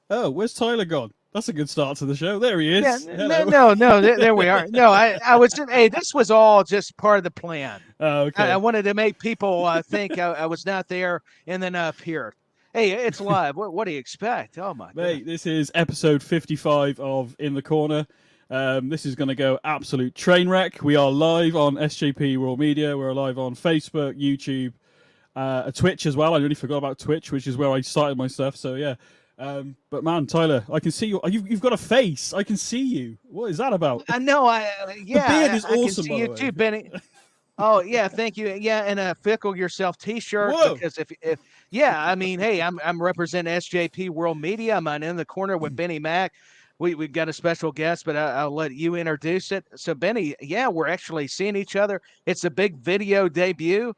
Oh, where's Tyler gone? That's a good start to the show. There he Yeah, is. Hello. no. There we are. No, I was. Hey, this was all just part of the plan. Oh, I okay. wanted to make people think I was not there and then up here. Hey, it's live. What do you expect? Oh my goodness. Mate, this is episode 55 of In the Corner. This is going to go absolute train wreck. We are live on SJP World Media. We're live on Facebook, YouTube, Twitch as well. I really forgot about Twitch, which is where I started my stuff. So, yeah. But, man, Tyler, I can see you. You've got a face. I can see you. What is that about? I know. The beard is I can awesome, see by you the way. too, Benny. Oh yeah, thank you. Yeah, and a Fickle Yourself T-shirt Whoa. because if yeah, I mean, hey, I'm representing SJP World Media. I'm on In the Corner with Benny Mac. We've got a special guest, but I'll let you introduce it. So Benny, yeah, we're actually seeing each other. It's a big video debut.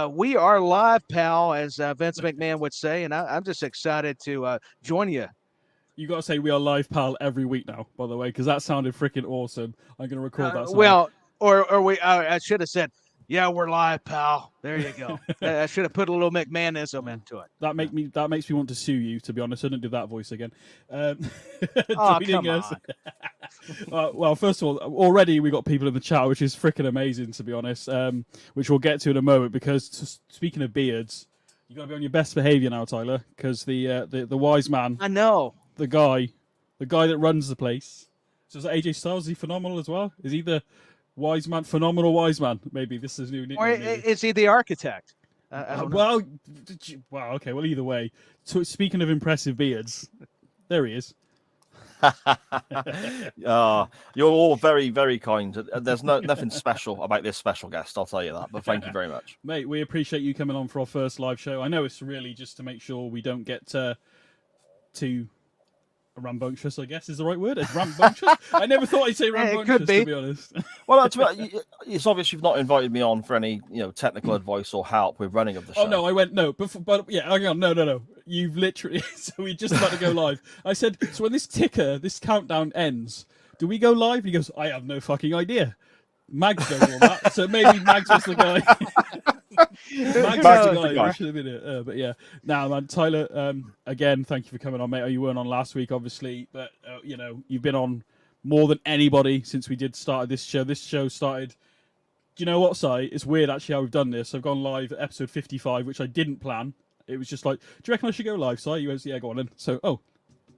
We are live, pal, as Vince McMahon would say, and I'm just excited to join you. You got to say we are live, pal, every week now, by the way, because that sounded freaking awesome. I'm going to record that somewhere. Well, or we I should have said, yeah, we're live, pal. There you go. I should have put a little McMahonism into it. That makes me want to sue you. To be honest, I didn't do that voice again. Oh, Joining come us. on. Well, first of all, already we got people in the chat, which is freaking amazing, to be honest. Which we'll get to in a moment. Because speaking of beards, you got to be on your best behaviour now, Tyler. Because the wise man, I know. the guy that runs the place. So is that AJ Styles? Is he phenomenal as well? Is he the wise man, phenomenal wise man? Maybe this is new. Or is he the architect? I don't know. Well, okay. Well, either way. So, speaking of impressive beards, there he is. You're all very, very kind. There's nothing special about this special guest, I'll tell you that. But thank you very much, mate. We appreciate you coming on for our first live show. I know it's really just to make sure we don't get too rambunctious, I guess is the right word. It's rambunctious. I never thought I'd say rambunctious, to be honest. Well, it's obvious you've not invited me on for any, technical advice or help with running of the show. Oh no, I went no, but yeah, hang on, no. You've literally. So we just about to go live. I said, so when this countdown ends, do we go live? And he goes, I have no fucking idea. Mags does all that, so maybe Mags was the guy. Mags was the guy. Should have been it. But yeah, now man, Tyler. Again, thank you for coming on, mate. You weren't on last week, obviously, but you've been on more than anybody since we started this show. This show started. Do you know what, Si? It's weird actually how we've done this. I've gone live at episode 55, which I didn't plan. It was just like, do you reckon I should go live, Si? You went, yeah, go on then. So,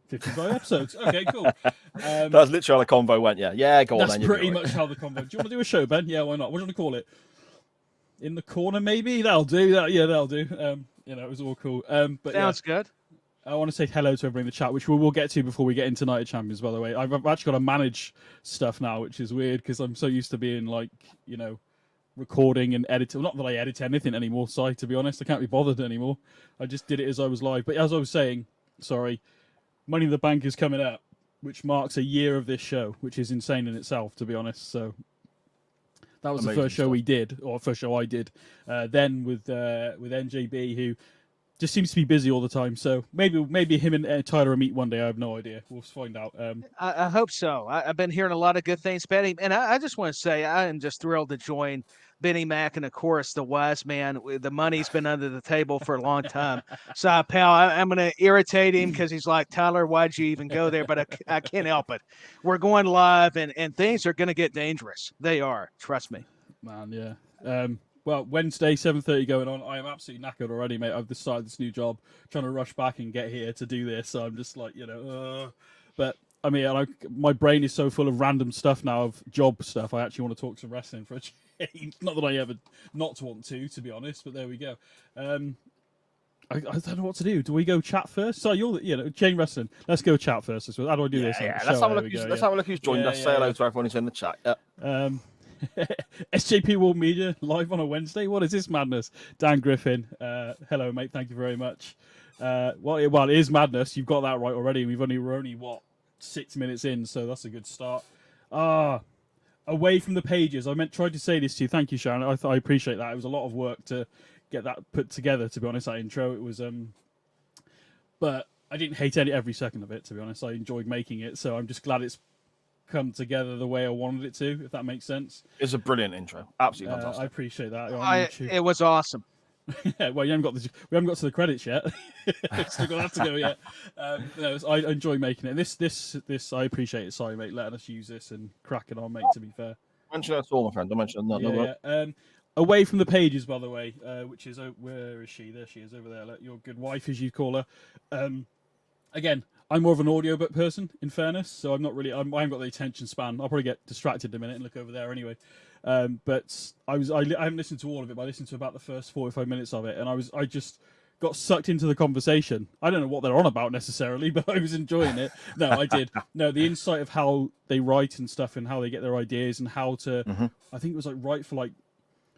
55 episodes. Okay, cool. That's literally how the convo went, yeah. Yeah, go on then. That's pretty much how the convo. Do you want to do a show, Ben? Yeah, why not? What do you want to call it? In the Corner, maybe? That'll do. That'll do. It was all cool. But Sounds good. I want to say hello to everybody in the chat, which we will get to before we get into Night of Champions, by the way. I've actually got to manage stuff now, which is weird because I'm so used to being like, recording and editing. Well, not that I edit anything anymore, Si, to be honest. I can't be bothered anymore. I just did it as I was live. But as I was saying, Money in the Bank is coming up, which marks a year of this show, which is insane in itself, to be honest. So that was amazing the first show we did, or first show I did. Then with NJB, who just seems to be busy all the time. So maybe him and Tyler will meet one day. I have no idea. We'll find out. I hope so. I've been hearing a lot of good things, Benny, and I just want to say I am just thrilled to join Benny Mac and, of course, the wise man. The money's been under the table for a long time. So, pal, I'm going to irritate him because he's like, Tyler, why'd you even go there? But I can't help it. We're going live, and things are going to get dangerous. They are. Trust me. Man, yeah. Well, Wednesday, 7:30 going on. I am absolutely knackered already, mate. I've decided this new job, trying to rush back and get here to do this. So I'm just like, But, I mean, my brain is so full of random stuff now, of job stuff. I actually want to talk some wrestling for a change. Not that I ever not want to be honest, but there we go. I don't know what to do. Do we go chat first? So chain wrestling. Let's go chat first. How do I do this? Yeah, let's have a look who's joined us. Say hello to everyone who's in the chat. Yeah. SJP World Media live on a Wednesday. What is this madness? Dan Griffin. Hello, mate. Thank you very much. Well, it is madness. You've got that right already. We're only what 6 minutes in, so that's a good start. Away from the pages. Tried to say this to you. Thank you, Sharon. I appreciate that. It was a lot of work to get that put together. To be honest, that intro. It was but I didn't hate every second of it. To be honest, I enjoyed making it. So I'm just glad it's come together the way I wanted it to. If that makes sense. It's a brilliant intro. Absolutely fantastic. I appreciate that. It was awesome. Yeah, well, we haven't got to the credits yet. Still got that to go yet. No, I enjoy making it. This I appreciate it. Sorry, mate, letting us use this and cracking on, mate. To be fair, Mention that all, my friend. Don't mention that. yeah. Away from the pages, by the way, which is where is she? There she is over there. Your good wife, as you call her. Again, I'm more of an audiobook person, in fairness, so I'm not really. I haven't got the attention span. I'll probably get distracted in a minute and look over there anyway. But I haven't listened to all of it, but I listened to about the first 45 minutes of it, and I just got sucked into the conversation. I don't know what they're on about necessarily, but I was enjoying it. No, I did. No, the insight of how they write and stuff, and how they get their ideas, and how to. I think it was write for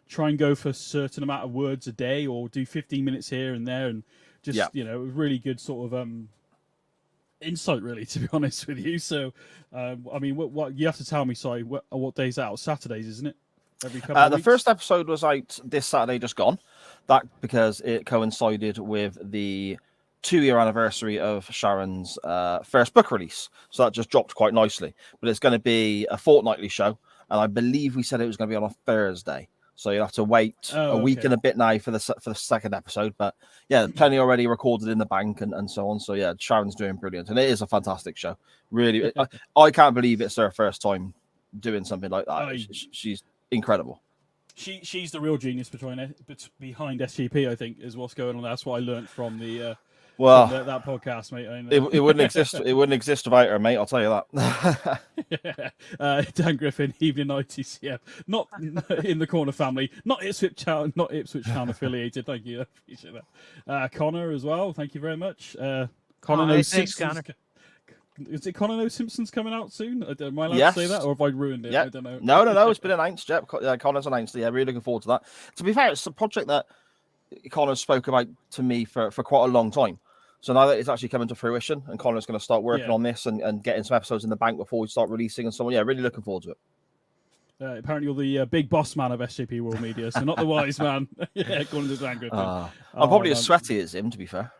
try and go for a certain amount of words a day, or do 15 minutes here and there, and just it was really good sort of insight, really, to be honest with you. So, I mean, what you have to tell me? Sorry, what day's out? Saturdays, isn't it? Every couple of the weeks? first episode was out this Saturday, just gone. That because it coincided with the 2-year anniversary of Sharon's first book release, so that just dropped quite nicely. But it's going to be a fortnightly show, and I believe we said it was going to be on a Thursday. So you'll have to wait a week and a bit now for the second episode. But yeah, plenty already recorded in the bank and so on. So yeah, Sharon's doing brilliant, and it is a fantastic show. Really, I can't believe it's her first time doing something like that. She's incredible. She's the real genius behind SGP. I think is what's going on. That's what I learned from the that podcast, mate. It wouldn't exist. It wouldn't exist without her, mate. I'll tell you that. Dan Griffin, evening night TCF, not in the corner family, not Ipswich Town affiliated. Thank you, I appreciate that. Connor as well. Thank you very much. Connor knows Simpsons. Connor. Is it Connor knows Simpsons coming out soon? Am I allowed to say that, or have I ruined it? Yeah. I don't know. No. It's been announced. Yep. Connor's announced it. Yeah, really looking forward to that. To be fair, it's a project that Connor spoke about to me for quite a long time. So now that it's actually coming to fruition, and Connor's going to start working on this and getting some episodes in the bank before we start releasing and so on. Yeah, really looking forward to it. Apparently, you're the big boss man of SJP World Media, so not the wise man. According to Dan Griffin. I'm probably as sweaty as him, to be fair.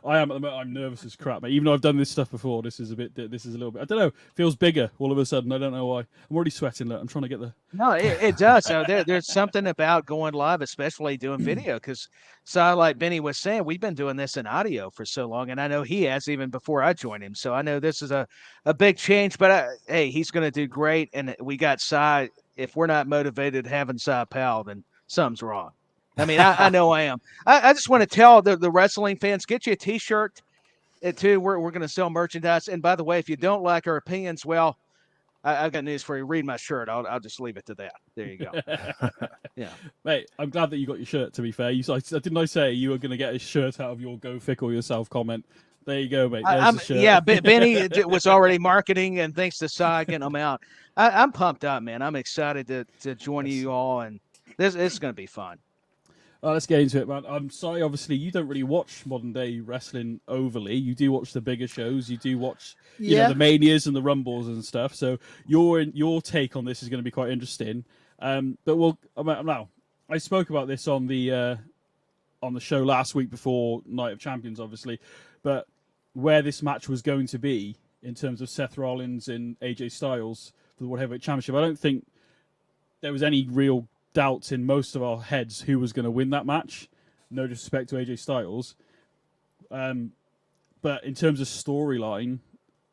I am at the moment. I'm nervous as crap, mate. Even though I've done this stuff before, this is a little bit. I don't know. Feels bigger all of a sudden. I don't know why. I'm already sweating. Look, I'm trying to get the. No, it does. So there's something about going live, especially doing video, because like BenNny was saying, we've been doing this in audio for so long, and I know he has even before I joined him. So I know this is a big change. But hey, he's going to do great, and we got Cy. If we're not motivated having Cy Powell, then something's wrong. I mean, I know I am. I just want to tell the wrestling fans, get you a T-shirt, too. We're going to sell merchandise. And by the way, if you don't like our opinions, well, I've got news for you. Read my shirt. I'll just leave it to that. There you go. Yeah, mate. I'm glad that you got your shirt. To be fair, didn't I say you were going to get a shirt out of your "Go Fickle Yourself" comment? There you go, mate. There's the shirt. Yeah, BenNny was already marketing, and thanks to Cy getting them out. I'm pumped up, man. I'm excited to join you all, and this is going to be fun. Let's get into it, man. I'm sorry, obviously, you don't really watch modern day wrestling overly. You do watch the bigger shows. You do watch, you know, the Manias and the Rumbles and stuff. So your take on this is going to be quite interesting. But now I spoke about this on the show last week before Night of Champions, obviously. But where this match was going to be in terms of Seth Rollins and AJ Styles for the World Heavyweight Championship, I don't think there was any real doubts in most of our heads who was going to win that match. No disrespect to AJ Styles, but in terms of storyline,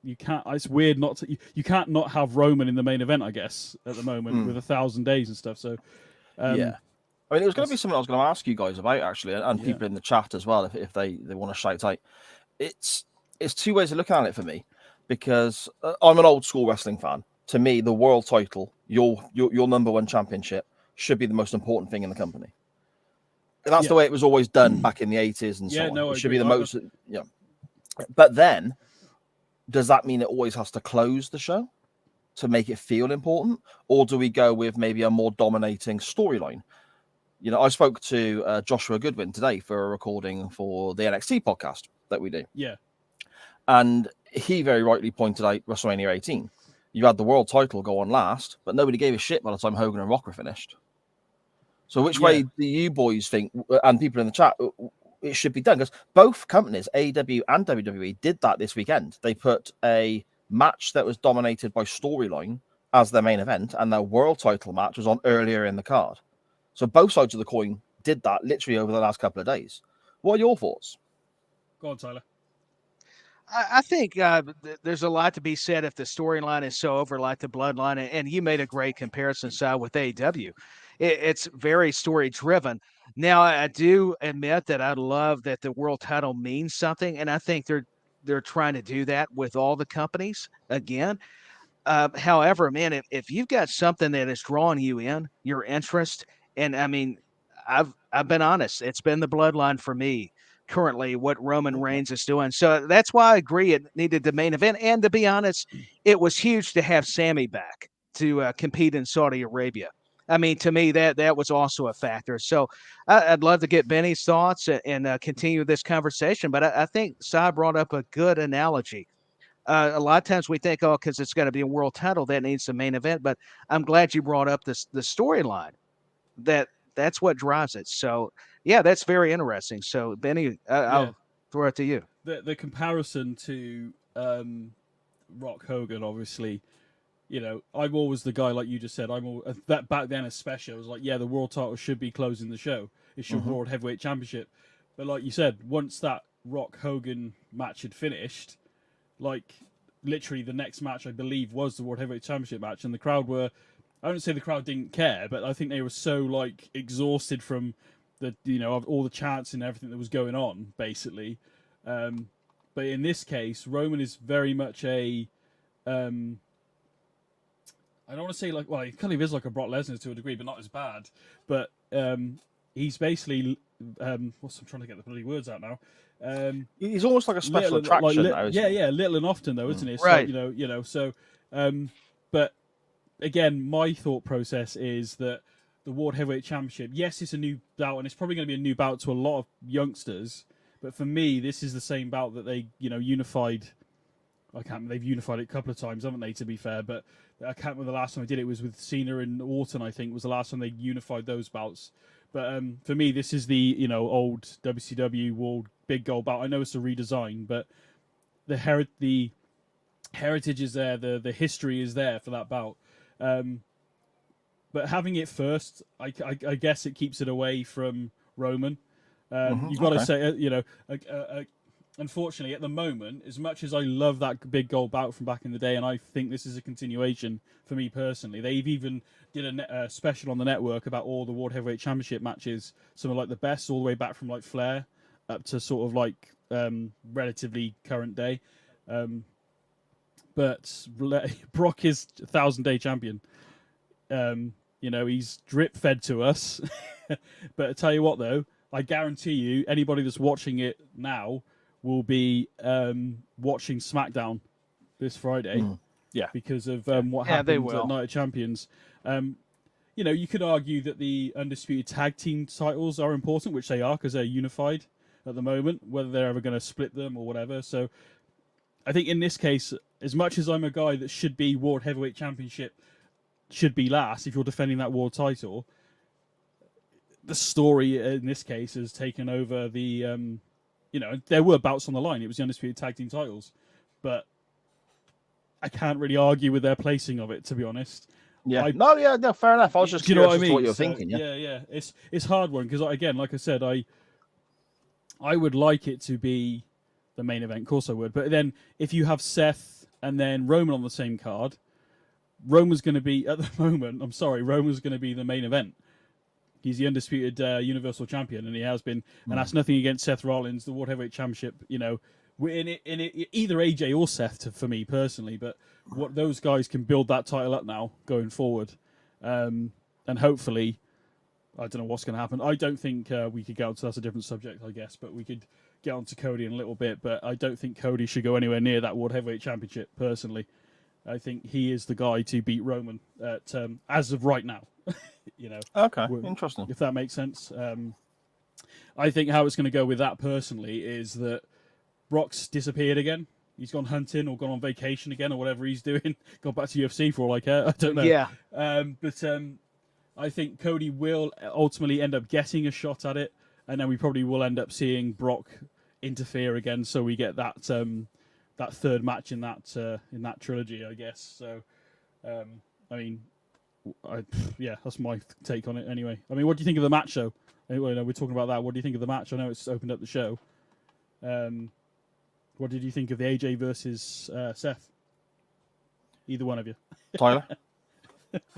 you can't. It's weird not to. You can't not have Roman in the main event, I guess, at the moment with 1,000 days and stuff. So, yeah. I mean, it was going to be something I was going to ask you guys about actually, and people in the chat as well, if they want to shout out. It's two ways of looking at it for me, because I'm an old school wrestling fan. To me, the world title, your number one championship, should be the most important thing in the company. That's the way it was always done back in the 80s and so on. It should be the most. Yeah. But then, does that mean it always has to close the show to make it feel important, or do we go with maybe a more dominating storyline? You know, I spoke to Joshua Goodwin today for a recording for the NXT podcast that we do. Yeah. And he very rightly pointed out WrestleMania 18. You had the world title go on last, but nobody gave a shit by the time Hogan and Rock were finished. So which way do you boys think, and people in the chat, it should be done? Because both companies, AEW and WWE, did that this weekend. They put a match that was dominated by storyline as their main event, and their world title match was on earlier in the card. So both sides of the coin did that literally over the last couple of days. What are your thoughts? Go on, Tyler. I think there's a lot to be said if the storyline is so over like the Bloodline, and you made a great comparison, Si, with AEW. It's very story driven. Now, I do admit that I love that the world title means something, and I think they're trying to do that with all the companies again. However, man, if you've got something that is drawing you in, your interest, and I mean, I've been honest, it's been the Bloodline for me currently, what Roman Reigns is doing. So that's why I agree it needed the main event. And to be honest, it was huge to have Sammy back to compete in Saudi Arabia. I mean, to me, that was also a factor. So I'd love to get Benny's thoughts and continue this conversation. But I think Si brought up a good analogy. A lot of times we think, oh, because it's going to be a world title, that needs the main event. But I'm glad you brought up the storyline. That's what drives it. So yeah, that's very interesting. So Benny, I'll throw it to you. The comparison to Rock Hogan, obviously, you know, I'm always the guy like you just said. That back then especially, I was like, yeah, the world title should be closing the show. It should World Heavyweight Championship. But like you said, once that Rock Hogan match had finished, like literally the next match I believe was the World Heavyweight Championship match, and the crowd were, I don't say the crowd didn't care, but I think they were so like exhausted from the, you know, all the chants and everything that was going on, basically. But in this case, Roman is very much a, I don't want to say like, well, he kind of is like a Brock Lesnar to a degree, but not as bad. But he's basically, I'm trying to get the bloody words out now. He's almost like a special attraction now, isn't he? Yeah, little and often though, isn't it? Right. So, you know. So, but again, my thought process is that the World Heavyweight Championship, yes, it's a new bout, and it's probably going to be a new bout to a lot of youngsters. But for me, this is the same bout that they, you know, unified. They've unified it a couple of times, haven't they? To be fair, but I can't remember the last time I did it. It was with Cena and Orton, I think, was the last time they unified those bouts. But for me, this is the, you know, old WCW World Big Gold bout. I know it's a redesign, but the heritage is there, the history is there for that bout. But having it first, I guess it keeps it away from Roman. You've got to say, you know, unfortunately, at the moment, as much as I love that big gold bout from back in the day, and I think this is a continuation for me personally, they've even did a special on the network about all the World Heavyweight Championship matches, some of like the best, all the way back from like Flair up to sort of like relatively current day. But Brock is 1,000-day champion. You know, he's drip fed to us. But I tell you what, though, I guarantee you, anybody that's watching it now will be watching SmackDown this Friday. Yeah, because of what happened at Night of Champions. You know, you could argue that the undisputed tag team titles are important, which they are because they're unified at the moment. Whether they're ever going to split them or whatever. So, I think in this case, as much as I'm a guy that should be World Heavyweight Championship should be last if you're defending that world title, the story in this case has taken over the, you know, there were bouts on the line. It was the undisputed tag team titles, but I can't really argue with their placing of it, to be honest. Yeah. No, fair enough. I was just curious as to what you're thinking. Yeah. It's hard one because, again, like I said, I would like it to be the main event. Of course I would. But then if you have Seth and then Roman on the same card, Roman's going to be, at the moment, I'm sorry, Roman's going to be the main event. He's the undisputed Universal Champion, and he has been. And that's nothing against Seth Rollins, the World Heavyweight Championship. You know, we're in it, either AJ or Seth for me personally. But what those guys can build that title up now going forward, and hopefully, I don't know what's going to happen. I don't think we could get onto that's a different subject, I guess, but we could get onto Cody in a little bit. But I don't think Cody should go anywhere near that World Heavyweight Championship personally. I think he is the guy to beat Roman at, as of right now. You know. Okay, interesting. If that makes sense. I think how it's going to go with that personally is that Brock's disappeared again. He's gone hunting or gone on vacation again or whatever he's doing. Gone back to UFC for all I care. I don't know. Yeah. But I think Cody will ultimately end up getting a shot at it, and then we probably will end up seeing Brock interfere again, so we get that that third match in that trilogy, I guess. So, I mean, yeah, that's my take on it. Anyway, I mean, what do you think of the match, though? Anyway, no, we're talking about that. What do you think of the match? I know it's opened up the show. What did you think of the AJ versus Seth? Either one of you. Tyler?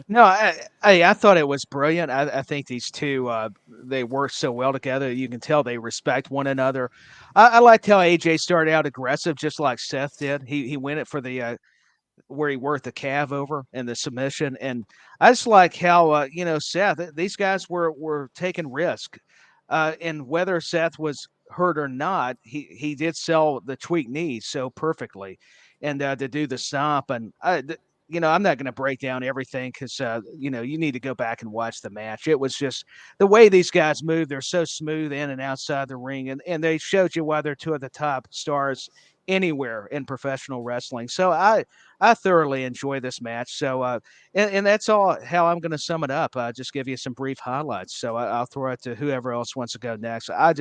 No, I thought it was brilliant. I think these two they work so well together. You can tell they respect one another. I liked how AJ started out aggressive, just like Seth did. He went it for the where he worked the calf over and the submission, and I just like how Seth. These guys were taking risk, and whether Seth was hurt or not, he did sell the tweaked knee so perfectly, and to do the stomp and I'm not going to break down everything because, you need to go back and watch the match. It was just the way these guys move. They're so smooth in and outside the ring, and they showed you why they're two of the top stars anywhere in professional wrestling. So I thoroughly enjoy this match. So, and that's all how I'm going to sum it up. Just give you some brief highlights. So I'll throw it to whoever else wants to go next. I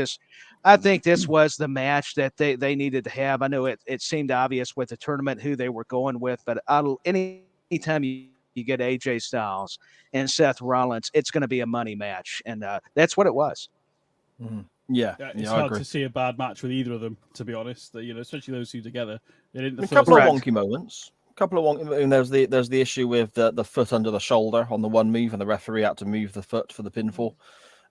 think this was the match that they needed to have. I know it seemed obvious with the tournament who they were going with, but anytime you get AJ Styles and Seth Rollins, it's going to be a money match, and that's what it was. Mm-hmm. Yeah, it's hard to see a bad match with either of them, to be honest. Especially those two together. They didn't. A couple of wonky moments. There's the issue with the foot under the shoulder on the one move, and the referee had to move the foot for the pinfall.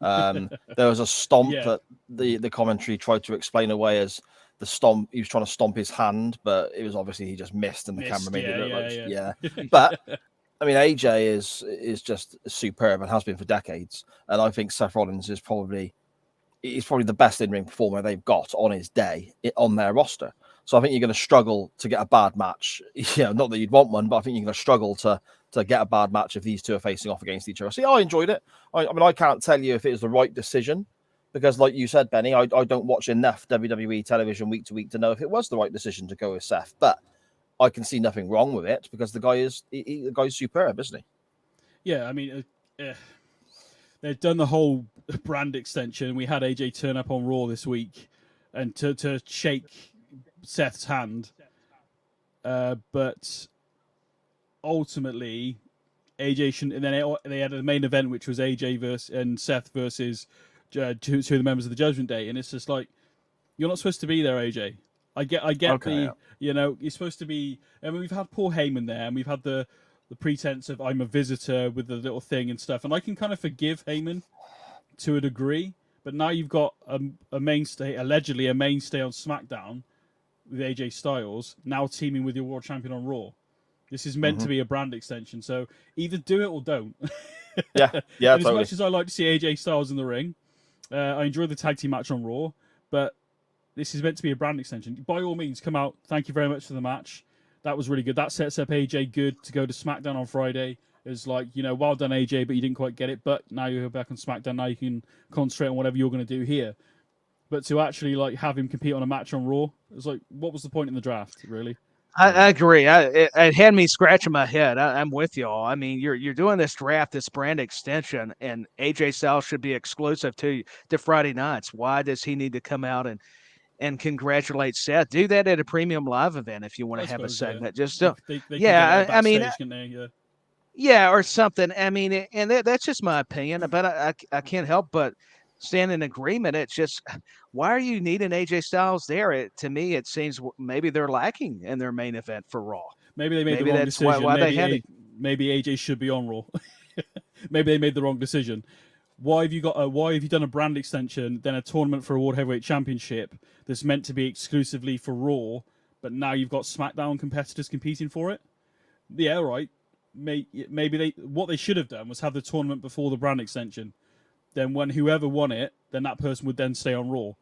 There was a stomp that the commentary tried to explain away as the stomp. He was trying to stomp his hand, but it was obviously he just missed, and the camera made it look like But I mean, AJ is just superb and has been for decades, and I think Seth Rollins is probably the best in-ring performer they've got on his day on their roster. So I think you're going to struggle to get a bad match. Not that you'd want one, but I think you're going to struggle to get a bad match if these two are facing off against each other. See, I enjoyed it. I mean, I can't tell you if it was the right decision because, like you said, Benny, I don't watch enough WWE television week to week to know if it was the right decision to go with Seth. But I can see nothing wrong with it because the guy's superb, isn't he? Yeah, I mean, they've done the whole brand extension. We had AJ turn up on Raw this week and to shake Seth's hand. But ultimately, AJ shouldn't. And then they had a main event, which was AJ and Seth versus two of the members of the Judgment Day. And it's just like, you're not supposed to be there, AJ. I get you're supposed to be. I mean, we've had Paul Heyman there, and we've had the pretense of I'm a visitor with the little thing and stuff. And I can kind of forgive Heyman to a degree, but now you've got a mainstay, allegedly a mainstay on SmackDown with AJ Styles, now teaming with your world champion on Raw. This is meant to be a brand extension, so either do it or don't. Yeah, As totally. much as I like to see AJ Styles in the ring, I enjoyed the tag team match on Raw, but this is meant to be a brand extension. By all means, come out. Thank you very much for the match. That was really good. That sets up AJ good to go to SmackDown on Friday. It's like, well done, AJ, but you didn't quite get it. But now you're back on SmackDown. Now you can concentrate on whatever you're going to do here. But to actually have him compete on a match on Raw, it's like, what was the point in the draft, really? I agree. It had me scratching my head. I'm with y'all. I mean, you're doing this draft, this brand extension, and AJ Styles should be exclusive to Friday nights. Why does he need to come out and congratulate Seth? Do that at a premium live event if you want to have a segment. Yeah. Just or something. I mean, and that's just my opinion. But I can't help but stand in agreement. It's just, why are you needing AJ Styles there? To me, it seems maybe they're lacking in their main event for Raw. Maybe they made the wrong decision. Maybe AJ should be on Raw. Maybe they made the wrong decision. Why have you done a brand extension, then a tournament for a World Heavyweight Championship that's meant to be exclusively for Raw, but now you've got SmackDown competitors competing for it? Yeah, right. Maybe what they should have done was have the tournament before the brand extension. Then when whoever won it, then that person would then stay on Raw.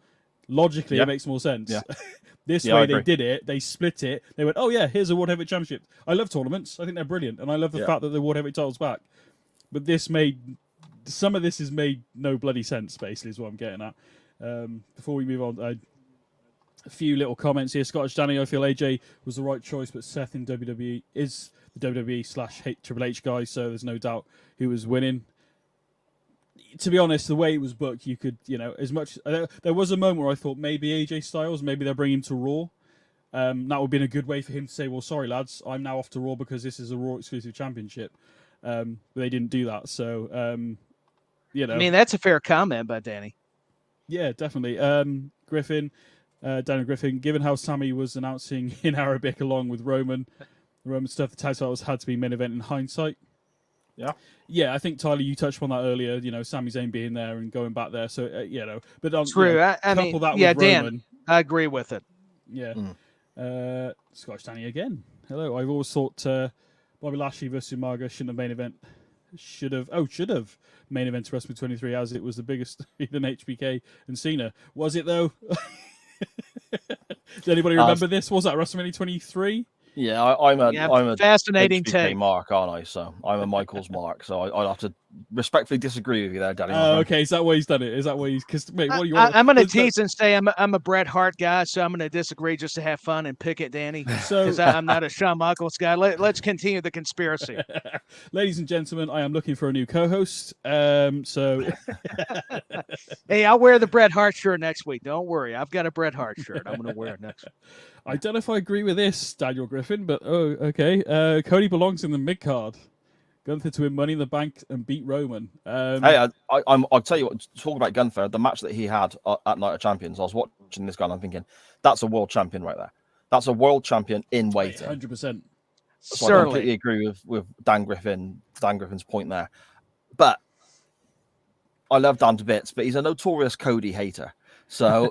Logically, It makes more sense. Yeah. This way they did it. They split it. They went, oh yeah, here's a World Heavyweight Championship. I love tournaments. I think they're brilliant. And I love the fact that the World Heavyweight title's back. But some of this has made no bloody sense, basically, is what I'm getting at. Before we move on, a few little comments here. Scottish Danny, I feel AJ was the right choice, but Seth in WWE is the WWE / Triple H guy, so there's no doubt who was winning. To be honest, the way it was booked, you could, as much... there was a moment where I thought maybe AJ Styles, maybe they'll bring him to Raw. That would have been a good way for him to say, well, sorry, lads, I'm now off to Raw because this is a Raw exclusive championship. But they didn't do that, so... you know, I mean, that's a fair comment by Danny. yeah, definitely. Griffin, Daniel Griffin. Given how Sammy was announcing in Arabic along with Roman stuff, the tag titles had to be main event in hindsight. Yeah, I think Tyler, you touched on that earlier. You know, Sami Zayn being there and going back there. So you know, but True. you know, I mean, couple that yeah, with Dan, Roman. I agree with it. Yeah. Scottish Danny again. Hello. I've always thought Bobby Lashley versus Umaga shouldn't have main event. Should have main event to WrestleMania 23 as it was the biggest than HBK and Cena. Was it though? Does anybody remember this? Was that WrestleMania 23? Yeah, I'm a fascinating HBK take. mark, aren't I? So I'm a Michaels mark. So I'll have to respectfully disagree with you there, Danny. Oh, okay. Is that why he's done it? Is that why he's? Because mate, what are you? I'm going to tease and say I'm a Bret Hart guy, so I'm going to disagree just to have fun and pick it, Danny. Because I'm not a Shawn Michaels guy. Let's continue the conspiracy. Ladies and gentlemen, I am looking for a new co-host. So hey, I'll wear the Bret Hart shirt next week. Don't worry, I've got a Bret Hart shirt. I'm going to wear it next week. I don't know if I agree with this, Daniel Griffin, but oh, okay. Cody belongs in the mid card. Gunther to win Money in the Bank and beat Roman. Hey, I'll tell you what. Talk about Gunther. The match that he had at Night of Champions. I was watching this guy and I'm thinking, that's a world champion right there. That's a world champion in waiting. 100%. So I completely agree with Dan Griffin's point there. But I love Dan to bits, but he's a notorious Cody hater. So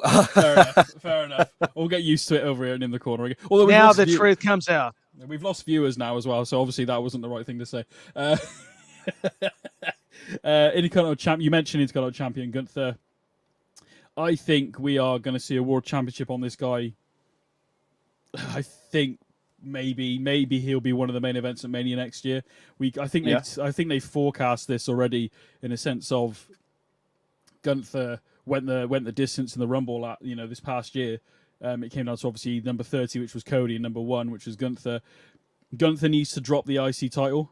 fair enough. We'll get used to it over here and in the corner again. Although now the truth comes out. We've lost viewers now as well, so obviously that wasn't the right thing to say. Intercontinental champ. You mentioned Intercontinental champion Gunther. I think we are going to see a world championship on this guy. I think maybe he'll be one of the main events at Mania next year. I think they forecast this already in a sense of Gunther went the distance in the Rumble at this past year. It came down to obviously number 30, which was Cody, and number 1, which was Gunther. Gunther needs to drop the IC title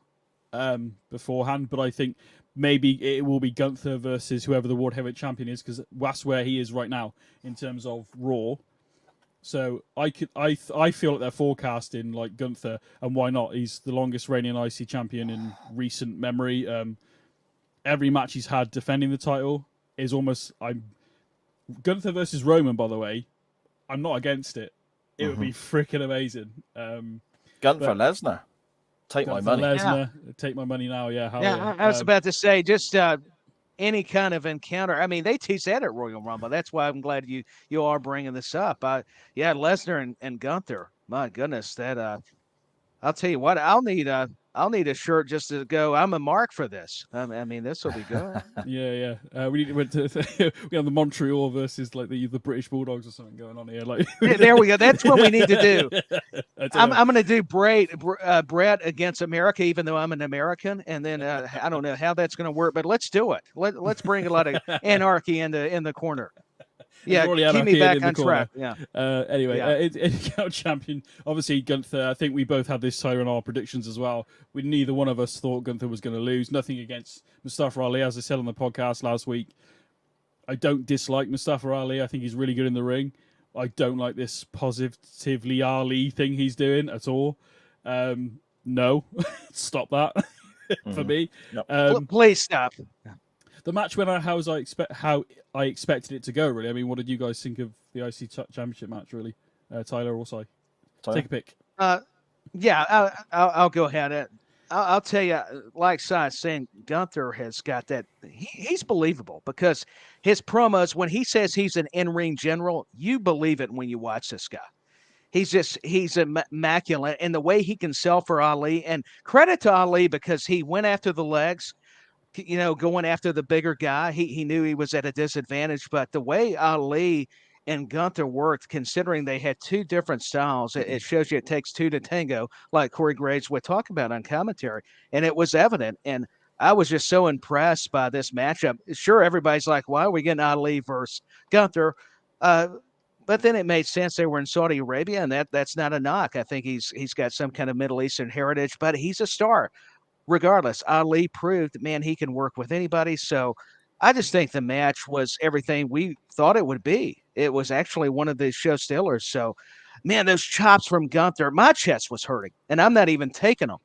beforehand, but I think maybe it will be Gunther versus whoever the World Heavyweight Champion is, because that's where he is right now in terms of Raw. So I feel like they're forecasting like Gunther, and why not? He's the longest reigning IC champion in recent memory. Every match he's had defending the title is almost Gunther versus Roman, by the way. I'm not against it. It would be freaking amazing. Gunther Lesnar, take my money. Lesnar, take my money now. Yeah, I was about to say just any kind of encounter. I mean, they teach that at Royal Rumble. That's why I'm glad you are bringing this up. Lesnar and Gunther. My goodness, that I'll tell you what. I'll need a shirt just to go. I'm a mark for this. I mean, this will be good. Yeah. We have the Montreal versus like the British Bulldogs or something going on here. Like, yeah, there we go. That's what we need to do. I'm going to do Brett against America, even though I'm an American, and then I don't know how that's going to work, but let's do it. Let's bring a lot of anarchy in the corner. Yeah, keep me back on track. Yeah. Anyway, champion. Obviously, Gunther. I think we both had this Tyler in our predictions as well. Neither one of us thought Gunther was going to lose. Nothing against Mustafa Ali, as I said on the podcast last week. I don't dislike Mustafa Ali. I think he's really good in the ring. I don't like this positively Ali thing he's doing at all. No, stop that for me. Yep. Please stop. The match went out how I expected it to go, really. I mean, what did you guys think of the IC Championship match, really? Tyler or Si? Take a pick. I'll go ahead. I'll tell you, like Si saying, Gunther has got that. He's believable because his promos, when he says he's an in-ring general, you believe it when you watch this guy. He's immaculate. And the way he can sell for Ali, and credit to Ali because he went after the legs. Going after the bigger guy, he knew he was at a disadvantage, but the way Ali and Gunther worked, considering they had two different styles, it shows you it takes two to tango, like Corey Graves would talk about on commentary, and it was evident. And I was just so impressed by this matchup. Sure, everybody's like, why are we getting Ali versus Gunther? But then it made sense. They were in Saudi Arabia, and that's not a knock. I think he's got some kind of Middle Eastern heritage, but he's a star. Regardless, Ali proved, man, he can work with anybody. So I just think the match was everything we thought it would be. It was actually one of the show stealers. So, man, those chops from Gunther, my chest was hurting, and I'm not even taking them.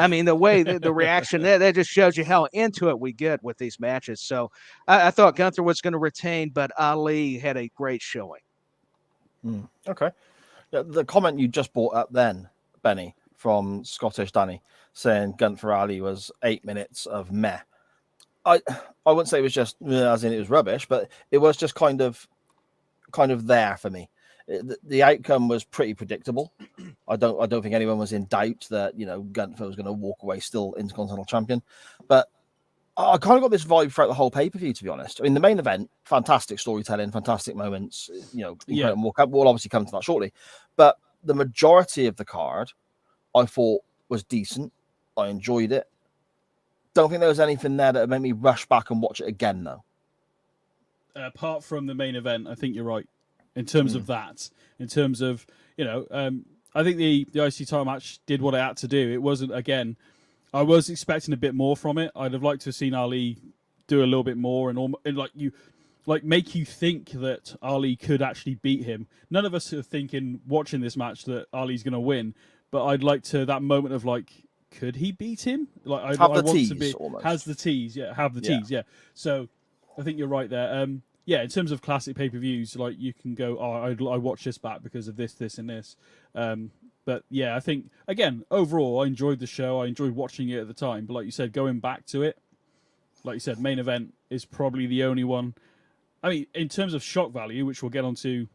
I mean, the way the reaction that just shows you how into it we get with these matches. So I thought Gunther was going to retain, but Ali had a great showing. Okay. Yeah, the comment you just brought up then, Benny, from Scottish Danny, saying Gunther Ali was 8 minutes of meh. I wouldn't say it was just as in it was rubbish, but it was just kind of there for me. The outcome was pretty predictable. I don't think anyone was in doubt that Gunther was going to walk away still Intercontinental Champion, but I kind of got this vibe throughout the whole pay-per-view, to be honest. I mean, the main event, fantastic storytelling, fantastic moments, incredible walk up. We'll obviously come to that shortly, but the majority of the card I thought was decent. I enjoyed it. Don't think there was anything there that made me rush back and watch it again, though. Apart from the main event, I think you're right in terms of that. In terms of, I think the IC title match did what it had to do. It wasn't, again, I was expecting a bit more from it. I'd have liked to have seen Ali do a little bit more and make you think that Ali could actually beat him. None of us are thinking watching this match that Ali's going to win, but I'd like to that moment of could he beat him? I want to be almost. Has the tease, have the tease, So I think you're right there. In terms of classic pay-per-views, you can go, I watch this back because of this, and this. But yeah, I think again, overall, I enjoyed the show. I enjoyed watching it at the time. But like you said, going back to it, like you said, main event is probably the only one. I mean, in terms of shock value, which we'll get onto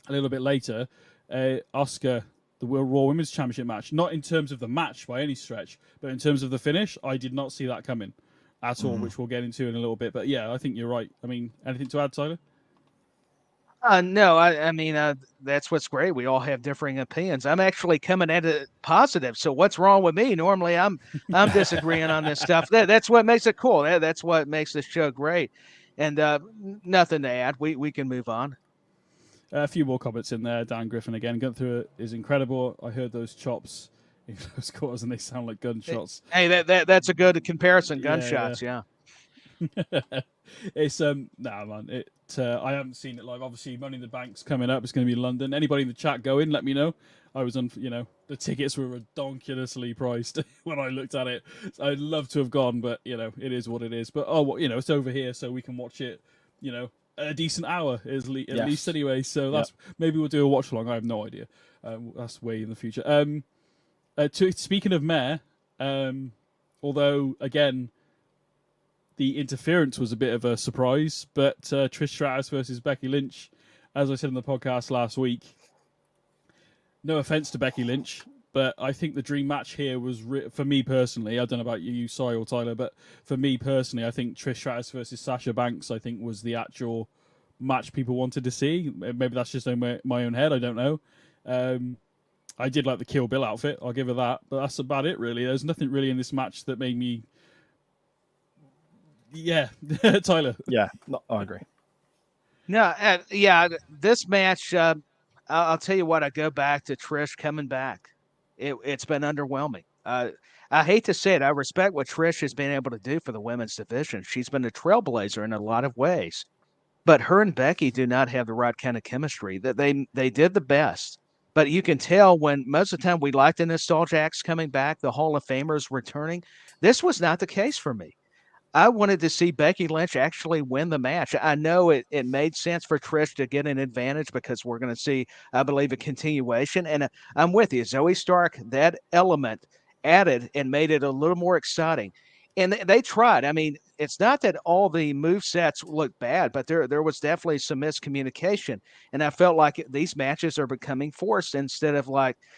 a little bit later, Asuka, the Raw Women's Championship match, not in terms of the match by any stretch, but in terms of the finish, I did not see that coming at all, which we'll get into in a little bit. But yeah, I think you're right. I mean, anything to add, Tyler? No, I mean, that's what's great. We all have differing opinions. I'm actually coming at it positive. So what's wrong with me? Normally, I'm disagreeing on this stuff. That's what makes it cool. That's what makes this show great. And nothing to add. We can move on. A few more comments in there. Dan Griffin again. Gunther is incredible. I heard those chops in close quarters, and they sound like gunshots. Hey, that's a good comparison. Gunshots, yeah. It's man. I haven't seen it live. Obviously, Money in the Bank's coming up. It's going to be in London. Anybody in the chat go in? Let me know. I was on. The tickets were redonkulously priced when I looked at it. So I'd love to have gone, but it is what it is. But it's over here, so we can watch it. A decent hour at least anyway. So that's maybe we'll do a watch along. I have no idea. That's way in the future. Speaking of Mare, although again, the interference was a bit of a surprise, but Trish Stratus versus Becky Lynch, as I said in the podcast last week, no offense to Becky Lynch, but I think the dream match here was, for me personally, I don't know about you, Cy or Tyler, but for me personally, I think Trish Stratus versus Sasha Banks, I think was the actual match people wanted to see. Maybe that's just in my own head, I don't know. I did like the Kill Bill outfit, I'll give her that, but that's about it really. There's nothing really in this match that made me... Yeah, Tyler. Yeah, I agree. No, this match, I'll tell you what, I go back to Trish coming back. It's been underwhelming. I hate to say it. I respect what Trish has been able to do for the women's division. She's been a trailblazer in a lot of ways. But her and Becky do not have the right kind of chemistry. That they did the best. But you can tell when most of the time we like the nostalgia acts coming back, the Hall of Famers returning. This was not the case for me. I wanted to see Becky Lynch actually win the match. I know it made sense for Trish to get an advantage because we're going to see, I believe, a continuation. And I'm with you. Zoe Stark, that element added and made it a little more exciting. And they tried. I mean, it's not that all the move sets look bad, but there was definitely some miscommunication. And I felt like these matches are becoming forced instead of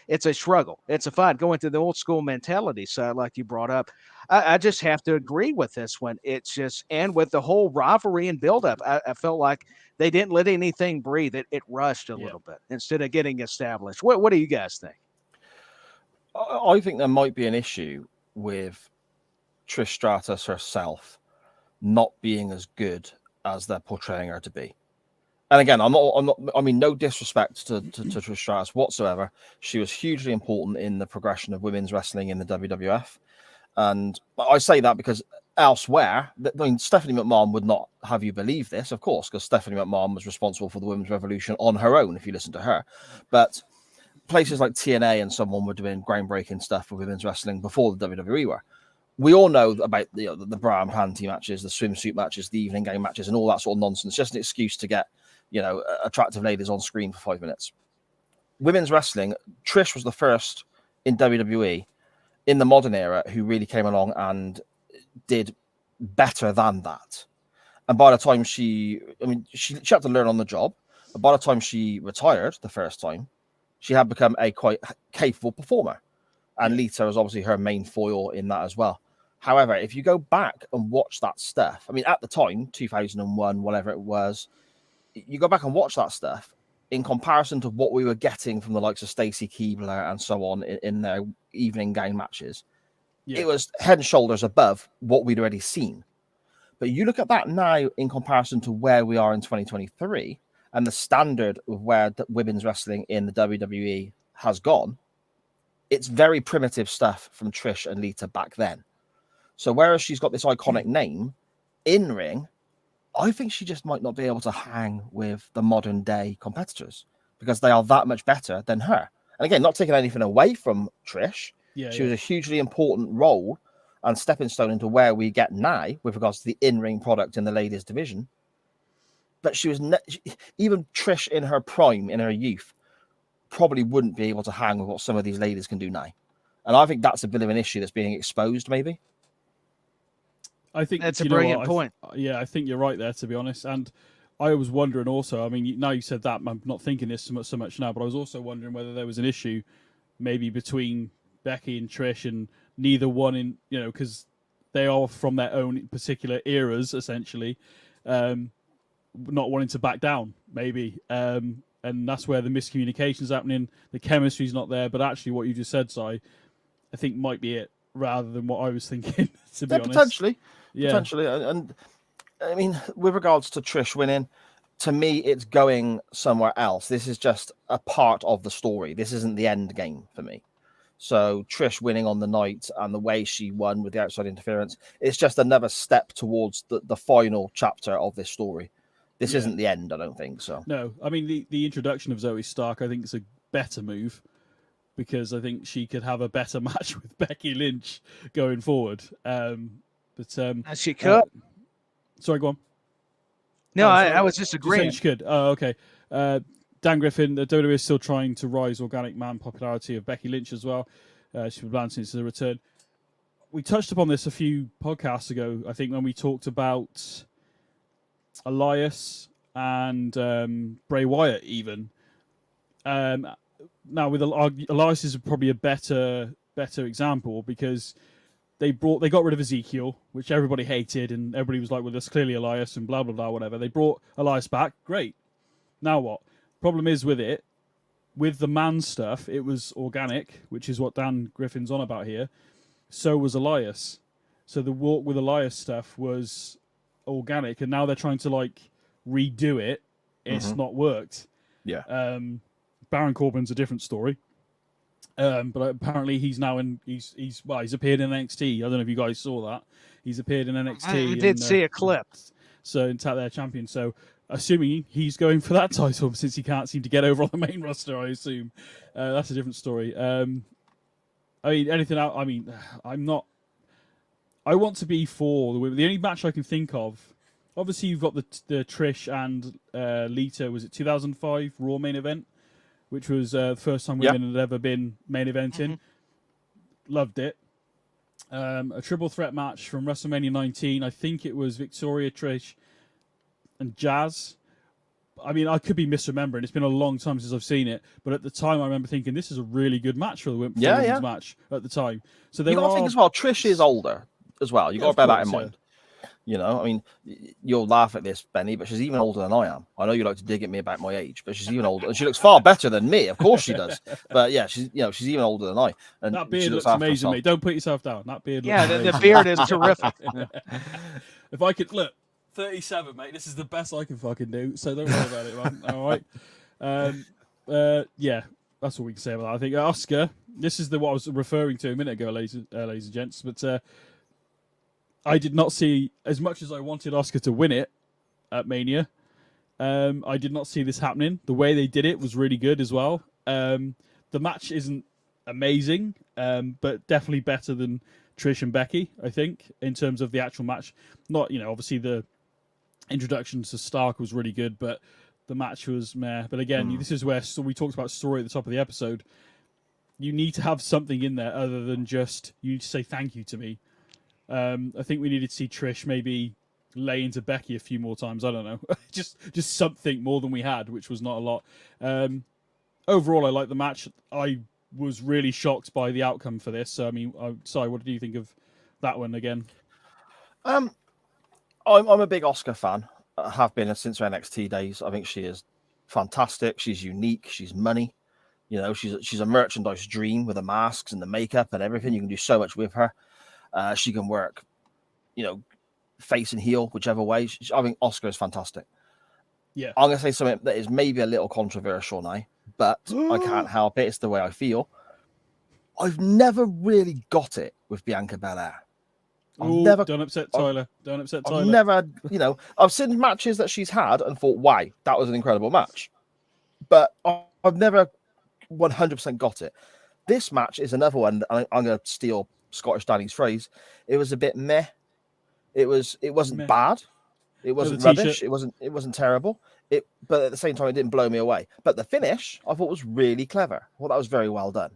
it's a struggle. It's a fight, going to the old school mentality side like you brought up. I just have to agree with this one. It's just, and with the whole rivalry and buildup, I felt like they didn't let anything breathe. It rushed a little bit instead of getting established. What do you guys think? I think there might be an issue with Trish Stratus herself not being as good as they're portraying her to be. And again, I'm not. I mean, no disrespect to Trish Stratus whatsoever. She was hugely important in the progression of women's wrestling in the WWF. And I say that because elsewhere, I mean, Stephanie McMahon would not have you believe this, of course, because Stephanie McMahon was responsible for the women's revolution on her own, if you listen to her. But places like TNA and someone were doing groundbreaking stuff with women's wrestling before the WWE were. We all know about the bra and panty matches, the swimsuit matches, the evening game matches, and all that sort of nonsense. Just an excuse to get, attractive ladies on screen for 5 minutes. Women's wrestling, Trish was the first in WWE in the modern era who really came along and did better than that. And by the time she had to learn on the job. But by the time she retired the first time, she had become a quite capable performer. And Lita was obviously her main foil in that as well. However, if you go back and watch that stuff, I mean, at the time, 2001, whatever it was, you go back and watch that stuff in comparison to what we were getting from the likes of Stacy Keibler and so on in their evening gown matches. It was head and shoulders above what we'd already seen. But you look at that now in comparison to where we are in 2023 and the standard of where women's wrestling in the WWE has gone, it's very primitive stuff from Trish and Lita back then. So whereas she's got this iconic name in ring, I think she just might not be able to hang with the modern day competitors because they are that much better than her. And again, not taking anything away from Trish. She was a hugely important role and stepping stone into where we get now with regards to the in-ring product in the ladies division. But she was even Trish in her prime, in her youth, probably wouldn't be able to hang with what some of these ladies can do now. And I think that's a bit of an issue that's being exposed, maybe. I think that's a brilliant point. I think you're right there, to be honest. And I was wondering also, I mean, now you said that, I'm not thinking this so much now, but I was also wondering whether there was an issue maybe between Becky and Trish and neither one in, because they are from their own particular eras, essentially, not wanting to back down, maybe. And that's where the miscommunication's happening. The chemistry's not there, but actually what you just said, Si, I think might be it rather than what I was thinking, to be honest. Potentially. And I mean, with regards to Trish winning, to me, it's going somewhere else. This is just a part of the story. This isn't the end game for me. So Trish winning on the night and the way she won with the outside interference, it's just another step towards the final chapter of this story. This isn't the end, I don't think so. No, I mean, the introduction of Zoe Stark, I think is a better move because I think she could have a better match with Becky Lynch going forward. And she could. Sorry, go on. No, I was just agreeing. She could. Oh, okay. Dan Griffin, the WWE is still trying to rise organic man popularity of Becky Lynch as well. She's been banned since the return. We touched upon this a few podcasts ago, I think, when we talked about Elias and Bray Wyatt even. Now, with Elias is probably a better example because they got rid of Ezekiel, which everybody hated, and everybody was like, well, that's clearly Elias and blah, blah, blah, whatever. They brought Elias back. Great. Now what? Problem is with the man stuff, it was organic, which is what Dan Griffin's on about here. So was Elias. So the walk with Elias stuff was organic, and now they're trying to redo it. It's not worked. Yeah. Baron Corbin's a different story. But apparently he's now he's appeared in NXT. I don't know if you guys saw that. He's appeared in NXT. I did see a clip. So in their champion. So assuming he's going for that title since he can't seem to get over on the main roster, I assume. That's a different story. I mean, anything out. I mean, I'm not. I want to be for the women. The only match I can think of. Obviously, you've got the Trish and Lita. Was it 2005 Raw main event? Which was the first time women had ever been main eventing. Loved it. A triple threat match from WrestleMania 19. I think it was Victoria, Trish, and Jazz. I mean, I could be misremembering. It's been a long time since I've seen it. But at the time, I remember thinking, this is a really good match for the women's match at the time. So you got to think as well, Trish is older as well. You got to bear that in mind. You know, I mean, you'll laugh at this, Benny, but she's even older than I am. I know you like to dig at me about my age, but she's even older, and she looks far better than me. Of course she does. But yeah, she's even older than I. And that beard looks amazing, mate. Don't put yourself down. That beard. Looks amazing. The beard is terrific. If I could look, 37, mate. This is the best I can fucking do. So don't worry about it, man. All right. Yeah, that's all we can say about that. I think Asuka. This is what I was referring to a minute ago, ladies and gents. But I did not see, as much as I wanted Asuka to win it at Mania, I did not see this happening. The way they did it was really good as well. The the match isn't amazing, but definitely better than Trish and Becky, I think, in terms of the actual match. Not, obviously the introduction to Stark was really good, but the match was meh. But again, this is where we talked about story at the top of the episode. You need to have something in there other than just you need to say thank you to me. I think we needed to see Trish maybe lay into Becky a few more times. I don't know, just something more than we had, which was not a lot. Overall, I like the match. I was really shocked by the outcome for this. So, I mean, sorry, what did you think of that one again? I'm a big Oscar fan. I have been since her NXT days. I think she is fantastic. She's unique. She's money. She's a merchandise dream with the masks and the makeup and everything. You can do so much with her. She can work, face and heel, whichever way. I think Oscar is fantastic. Yeah. I'm going to say something that is maybe a little controversial now, but I can't help it. It's the way I feel. I've never really got it with Bianca Belair. Don't upset Tyler. Don't upset Tyler. I've never, I've seen matches that she's had and thought, wow, that was an incredible match. But I've never 100% got it. This match is another one. I'm going to steal Scottish Danny's phrase. It was a bit meh. It wasn't meh. Bad. It wasn't rubbish. It wasn't terrible. But at the same time, it didn't blow me away. But the finish, I thought was really clever. Well, that was very well done.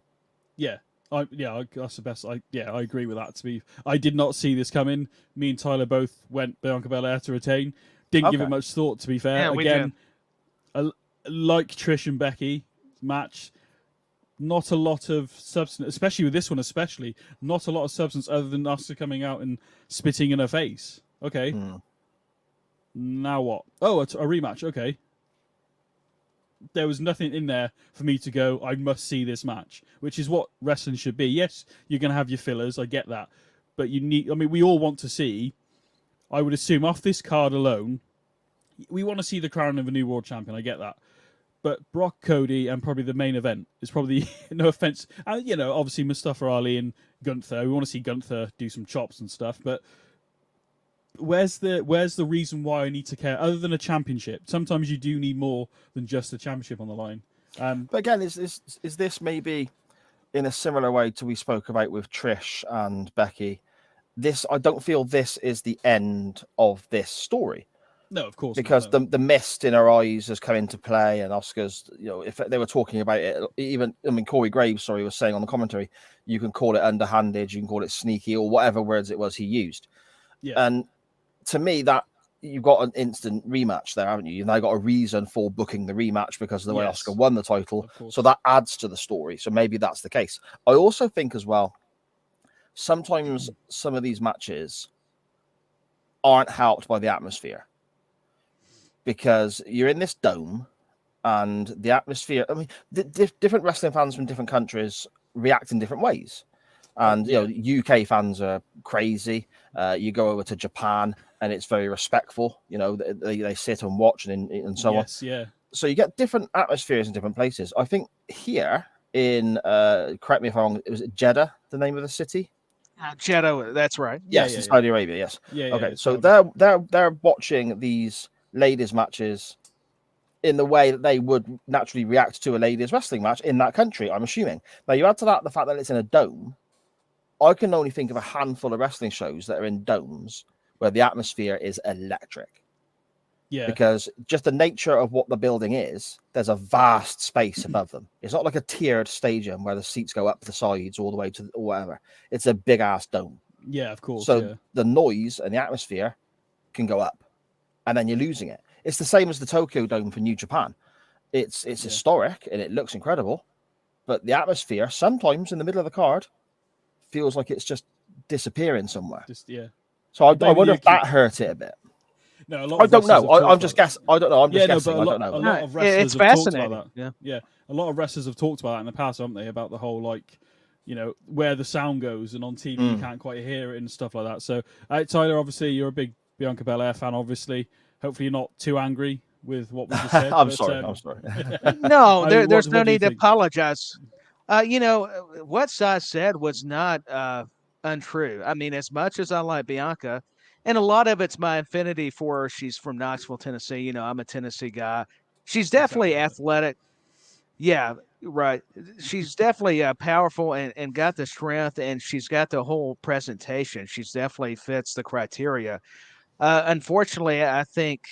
Yeah. That's the best. I agree with that. I did not see this coming. Me and Tyler both went Bianca Belair to retain. Didn't give it much thought, to be fair. Yeah, again, like Trish and Becky match, not a lot of substance, especially with this one. Not a lot of substance other than Asuka coming out and spitting in her face. Okay. Now what? Oh, it's a rematch. Okay. There was nothing in there for me to go, I must see this match, which is what wrestling should be. Yes, you're going to have your fillers. I get that. But we all want to see, I would assume off this card alone, we want to see the crown of a new world champion. I get that. But Brock, Cody, and probably the main event is probably, no offense, obviously Mustafa Ali and Gunther. We want to see Gunther do some chops and stuff, but where's the reason why I need to care other than a championship? Sometimes you do need more than just a championship on the line. But again, is this maybe in a similar way to we spoke about with Trish and Becky? I don't feel this is the end of this story. No, of course. Because not, no. the mist in her eyes has come into play, and Oscar's, if they were talking about it, Corey Graves, was saying on the commentary, you can call it underhanded, you can call it sneaky, or whatever words it was he used. Yeah. And to me, that you've got an instant rematch there, haven't you? You've now got a reason for booking the rematch because of the way Oscar won the title. So that adds to the story. So maybe that's the case. I also think as well, sometimes some of these matches aren't helped by the atmosphere. Because you're in this dome and the atmosphere, different wrestling fans from different countries react in different ways. And, UK fans are crazy. You go over to Japan and it's very respectful. They sit and watch and so on. Yeah. So you get different atmospheres in different places. I think here in, correct me if I'm wrong, it was Jeddah, the name of the city? Jeddah, that's right. Yes, in Saudi Arabia, yes. Yeah. Okay, so they're watching these ladies matches in the way that they would naturally react to a ladies wrestling match in that country, I'm assuming. Now, you add to that the fact that it's in a dome. I can only think of a handful of wrestling shows that are in domes where the atmosphere is electric. Yeah. Because just the nature of what the building is, there's a vast space above them. It's not like a tiered stadium where the seats go up the sides all the way to or whatever. It's a big ass dome. Yeah, of course. So the noise and the atmosphere can go up. And then you're losing it. It's the same as the Tokyo Dome for New Japan. It's historic and it looks incredible, but the atmosphere sometimes in the middle of the card feels like it's just disappearing somewhere. So I wonder if that hurt it a bit. No, a lot I don't know. I'm just guessing. I don't know. I'm just guessing. I don't know. A lot of wrestlers it's have talked fascinating. about that. Yeah. A lot of wrestlers have talked about that in the past, haven't they? About the whole where the sound goes, and on TV you can't quite hear it and stuff like that. So, Tyler, obviously you're a big Bianca Belair fan, obviously. Hopefully you're not too angry with what we just said. I'm sorry. No, there's no need to apologize. What Sai said was not untrue. I mean, as much as I like Bianca, and a lot of it's my affinity for her. She's from Knoxville, Tennessee. I'm a Tennessee guy. She's definitely athletic. Yeah, Right. She's definitely powerful and got the strength, and she's got the whole presentation. She's definitely fits the criteria. Unfortunately, I think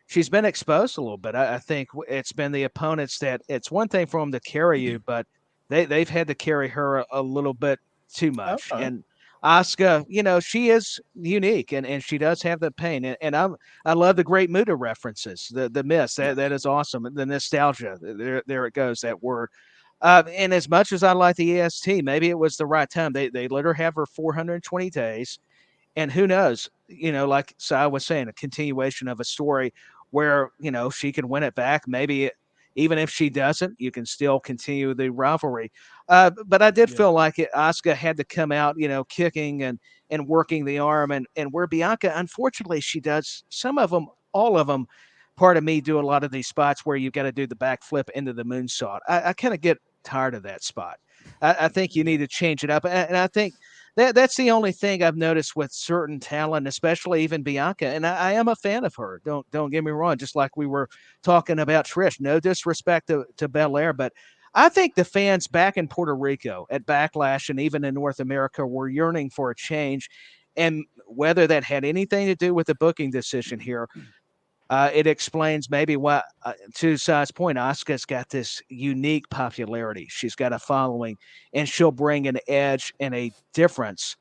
she's been exposed a little bit. I think it's been the opponents that it's one thing for them to carry you, but they've had to carry her a little bit too much. Okay. And Asuka, she is unique and she does have the pain. And I love the Great Muta references, the myths. That is awesome. The nostalgia. There it goes, that word. And as much as I like the EST, maybe it was the right time. They let her have her 420 days. And who knows, like so I was saying, a continuation of a story where, she can win it back. Maybe even if she doesn't, you can still continue the rivalry. But I did feel like Asuka had to come out, kicking and working the arm. And where Bianca, unfortunately, she does some of them, all of them. Part of me do a lot of these spots where you've got to do the backflip into the moonsault. I kind of get tired of that spot. I think you need to change it up. And I think that's the only thing I've noticed with certain talent, especially even Bianca. And I am a fan of her. Don't get me wrong. Just like we were talking about Trish. No disrespect to Belair, but I think the fans back in Puerto Rico at Backlash and even in North America were yearning for a change. And whether that had anything to do with the booking decision here, it explains maybe why, to Sai's point, Asuka's got this unique popularity. She's got a following, and she'll bring an edge and a difference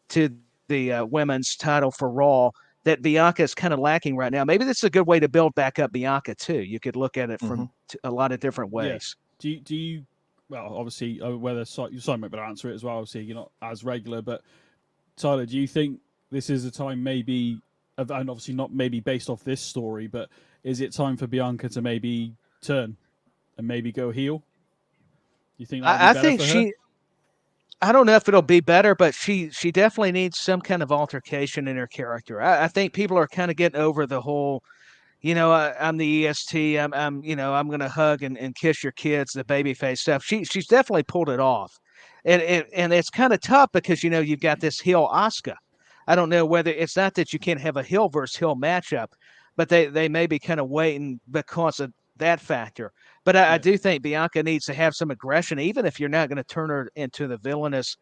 to the women's title for Raw that Bianca is kind of lacking right now. Maybe this is a good way to build back up Bianca, too. You could look at it from a lot of different ways. Yeah. Do you well, obviously, whether Simon might better answer it as well. Obviously, you're not as regular, but Tyler, do you think this is a time maybe, and obviously not maybe based off this story, but is it time for Bianca to maybe turn and maybe go heel? Do you think I think I don't know if it'll be better, but she definitely needs some kind of altercation in her character. I think people are kind of getting over the whole, I'm the EST. I'm going to hug and kiss your kids, the babyface stuff. She's definitely pulled it off, and it's kind of tough because you've got this heel Asuka. I don't know whether it's not that you can't have a heel versus heel matchup, but they may be kind of waiting because of that factor. But I do think Bianca needs to have some aggression, even if you're not going to turn her into the villainous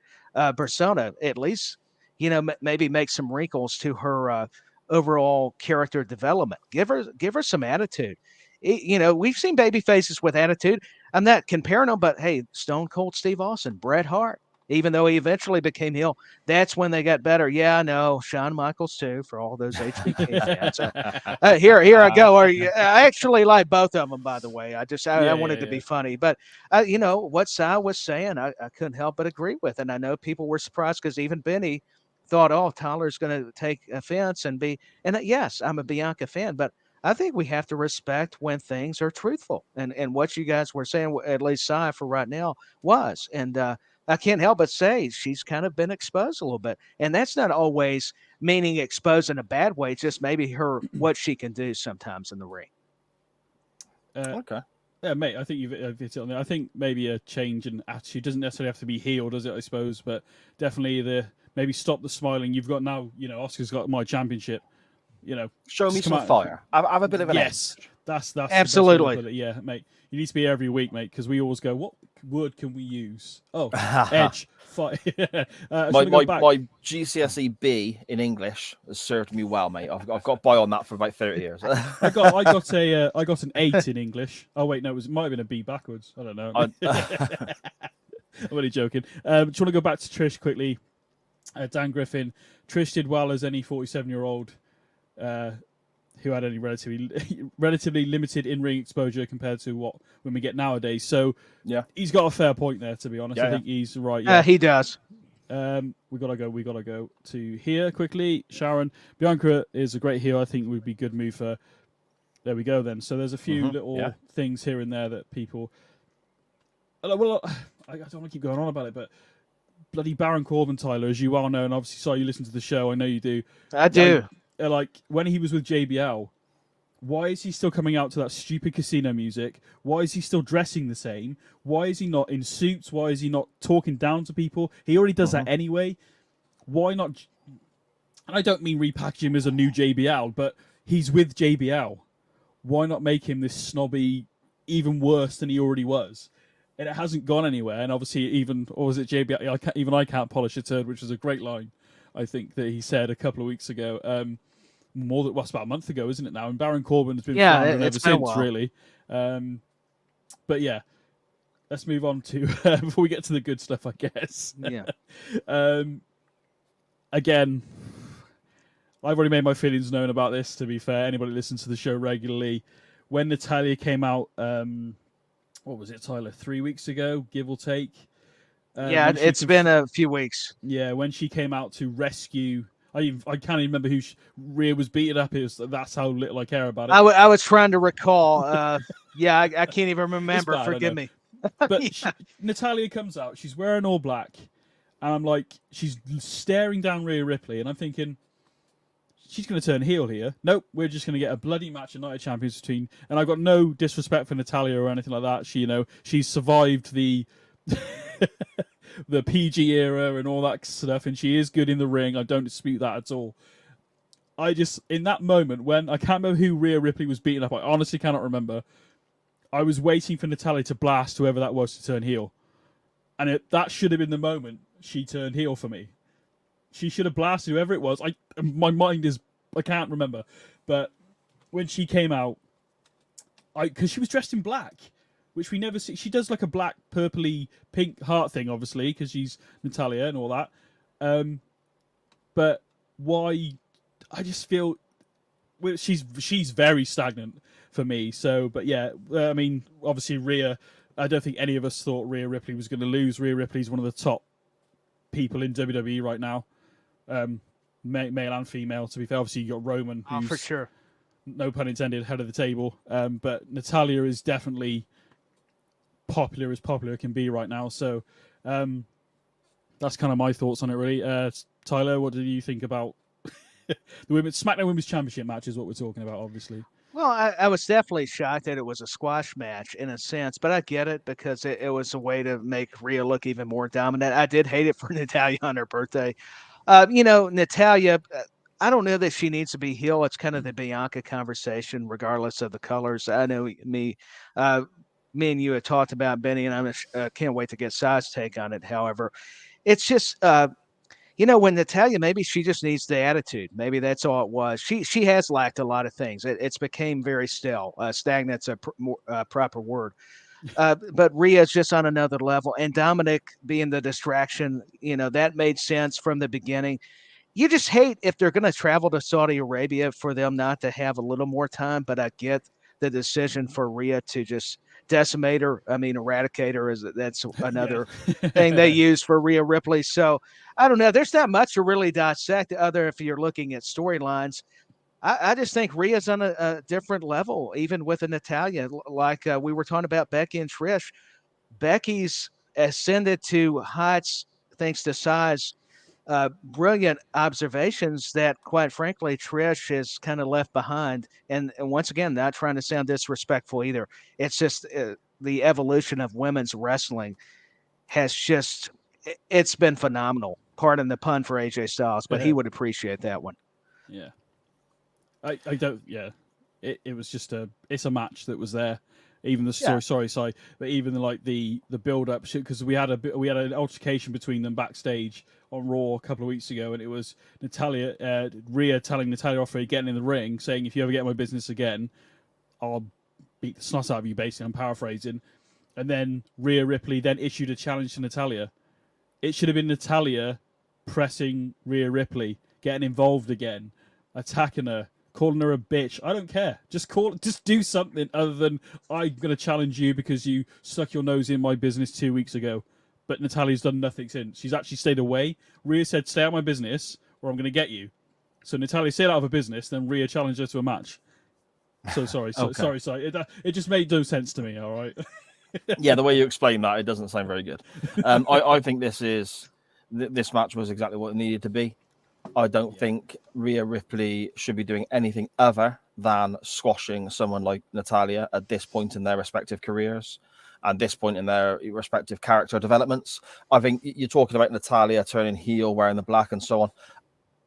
persona. At least, maybe make some wrinkles to her overall character development. Give her some attitude. We've seen baby faces with attitude. I'm not comparing them, but hey, Stone Cold Steve Austin, Bret Hart. Even though he eventually became heel, that's when they got better. Yeah, I know. Shawn Michaels, too, for all those HBK fans. Here I go. I actually like both of them, by the way. I wanted to be funny. But, what Sai was saying, I couldn't help but agree with. And I know people were surprised because even BenNny thought, oh, Tyler's going to take offense and be – and yes, I'm a Bianca fan, but I think we have to respect when things are truthful. And what you guys were saying, at least Sai for right now, was. And I can't help but say she's kind of been exposed a little bit. And that's not always meaning exposed in a bad way, just maybe what she can do sometimes in the ring. Okay. Yeah, mate, I think you've hit it on there. I think maybe a change in attitude doesn't necessarily have to be heel, does it, I suppose? But definitely maybe stop the smiling. You've got now, Oscar's got my championship. Show me some fire. Have a bit of an yes. That's absolutely. Yeah, mate. You need to be every week, mate, because we always go, what word can we use? Oh, edge. Fire. My GCSE B in English has served me well, mate. I've got by on that for about 30 years. I got an 8 in English. Oh wait, no, it might have been a B backwards. I don't know. I'm only joking. Do you want to go back to Trish quickly? Dan Griffin. Trish did well as any 47-year-old. Who had any relatively limited in-ring exposure compared to when we get nowadays. So yeah, he's got a fair point there, to be honest. I think he's right. Yeah, he does. We gotta go to here quickly. Sharon, Bianca is a great heel. I think would be a good move for. There we go then. So there's a few little things here and there that people. Well, I don't want to keep going on about it, but bloody Baron Corbin, Tyler, as you well know, and obviously, sorry you listen to the show. I know you do. I do. Like when he was with JBL, why is he still coming out to that stupid casino music? Why is he still dressing the same? Why is he not in suits? Why is he not talking down to people? He already does that anyway. Why not? And I don't mean repackage him as a new JBL, but he's with JBL. Why not make him this snobby, even worse than he already was? and it hasn't gone anywhere. And obviously, or was it JB? I can't polish a turd, which was a great line, I think, that he said a couple of weeks ago. It's about a month ago, isn't it now? And Baron Corbin has been floundering ever since, really. But yeah, let's move on to before we get to the good stuff, I guess. Yeah. Again, I've already made my feelings known about this. To be fair, anybody listens to the show regularly, when Natalya came out, what was it, Tyler? 3 weeks ago, give or take. It's been a few weeks. Yeah, when she came out to rescue. I can't even remember who Rhea was beating up. That's how little I care about it. I was trying to recall. I can't even remember. Bad, Forgive me. But Natalya comes out. She's wearing all black, and I'm like, she's staring down Rhea Ripley, and I'm thinking, she's going to turn heel here. Nope, we're just going to get a bloody match at Night of Champions between. And I've got no disrespect for Natalya or anything like that. She's survived the the PG era and all that stuff, and she is good in the ring. I don't dispute that at all. In that moment when I can't remember who Rhea Ripley was beating up, I honestly cannot remember. I was waiting for Natalya to blast whoever that was to turn heel, and that should have been the moment she turned heel for me. She should have blasted whoever it was. My mind is, I can't remember, but when she came out, because she was dressed in black, which we never see. She does like a black, purpley, pink heart thing, obviously, because she's Natalya and all that. But why? I just feel she's very stagnant for me. So, but yeah, I mean, obviously Rhea. I don't think any of us thought Rhea Ripley was going to lose. Rhea Ripley's one of the top people in WWE right now, male and female. To be fair, obviously you got Roman, who's, for sure, no pun intended, head of the table. But Natalya is definitely popular as popular can be right now. So that's kind of my thoughts on it, really. Tyler, what did you think about the SmackDown Women's Championship match? Is what we're talking about, obviously. Well, I was definitely shocked that it was a squash match in a sense, but I get it because it was a way to make Rhea look even more dominant. I did hate it for Natalya on her birthday. Natalya, I don't know that she needs to be heel. It's kind of the Bianca conversation, regardless of the colors. I know me and you had talked about BenNny, and I can't wait to get Sai's take on it. However, it's just when Natalya, maybe she just needs the attitude. Maybe that's all it was. She has lacked a lot of things. It's became very still. Stagnant's a proper word. But Rhea's just on another level. And Dominic being the distraction, that made sense from the beginning. You just hate if they're going to travel to Saudi Arabia for them not to have a little more time. But I get the decision for Rhea to just decimate her. I mean, eradicate her. That's another thing they use for Rhea Ripley. So I don't know. There's not much to really dissect other if you're looking at storylines. I just think Rhea's on a different level, even with a Natalya. Like we were talking about Becky and Trish. Becky's ascended to heights thanks to Sai's brilliant observations that, quite frankly, Trish is kind of left behind. And once again, not trying to sound disrespectful either. It's just the evolution of women's wrestling has it's been phenomenal. Pardon the pun for AJ Styles, but he would appreciate that one. Yeah. I don't. Yeah, it was just it's a match that was there. Even the sorry, but even the build up, because we had an altercation between them backstage on Raw a couple of weeks ago, and it was Rhea telling Natalya off for getting in the ring, saying, "If you ever get my business again, I'll beat the snot out of you." Basically, I'm paraphrasing. And then Rhea Ripley then issued a challenge to Natalya. It should have been Natalya pressing Rhea Ripley, getting involved again, attacking her, calling her a bitch. I don't care. Just do something other than, I'm going to challenge you because you stuck your nose in my business 2 weeks ago. But Natalya's done nothing since. She's actually stayed away. Rhea said, stay out of my business or I'm going to get you. So Natalya stayed out of her business, then Rhea challenged her to a match. So sorry. Okay. Sorry. It just made no sense to me, all right? Yeah, the way you explain that, it doesn't sound very good. I think this match was exactly what it needed to be. I don't think Rhea Ripley should be doing anything other than squashing someone like Natalya at this point in their respective careers and this point in their respective character developments. I think you're talking about Natalya turning heel, wearing the black and so on.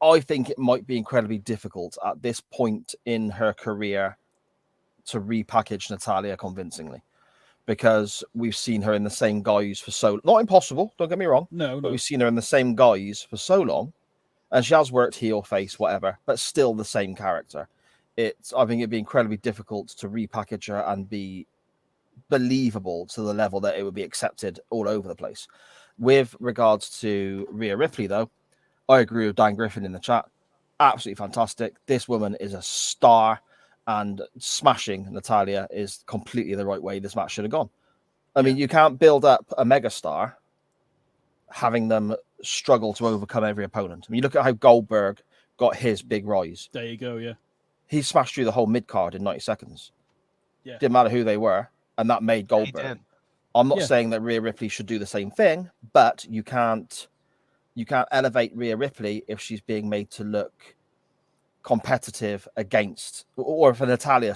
I think it might be incredibly difficult at this point in her career to repackage Natalya convincingly, because we've seen her in the same guise for so not impossible, don't get me wrong, No, but no. we've seen her in the same guise for so long, and she has worked heel, face, whatever, but still the same character. I think it'd be incredibly difficult to repackage her and be believable to the level that it would be accepted all over the place. With regards to Rhea Ripley, though, I agree with Dan Griffin in the chat. Absolutely fantastic. This woman is a star, and smashing Natalia is completely the right way this match should have gone. I mean, you can't build up a megastar having them struggle to overcome every opponent. I mean, you look at how Goldberg got his big rise. There you go, yeah. He smashed through the whole mid card in 90 seconds. Yeah. Didn't matter who they were, and that made Goldberg. I'm not saying that Rhea Ripley should do the same thing, but you can't elevate Rhea Ripley if she's being made to look competitive against, or if Natalia,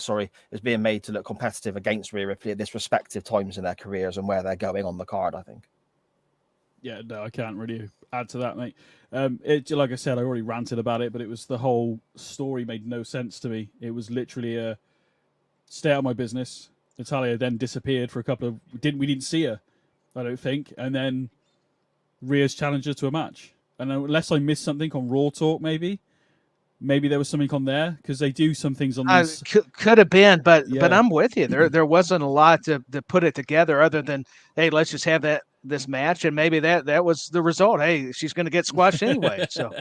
is being made to look competitive against Rhea Ripley at this respective times in their careers and where they're going on the card, I think. Yeah, no, I can't really add to that, mate. Like I said, I already ranted about it, but it was the whole story made no sense to me. It was literally a stay out of my business. Natalia then disappeared for a couple of we didn't see her, I don't think, and then Rhea's challenged her to a match. And unless I missed something on Raw Talk, maybe there was something on there because they do some things on this. Could have been, but I'm with you. There wasn't a lot to put it together other than, hey, let's just have this match, and maybe that was the result. Hey, she's going to get squashed anyway. So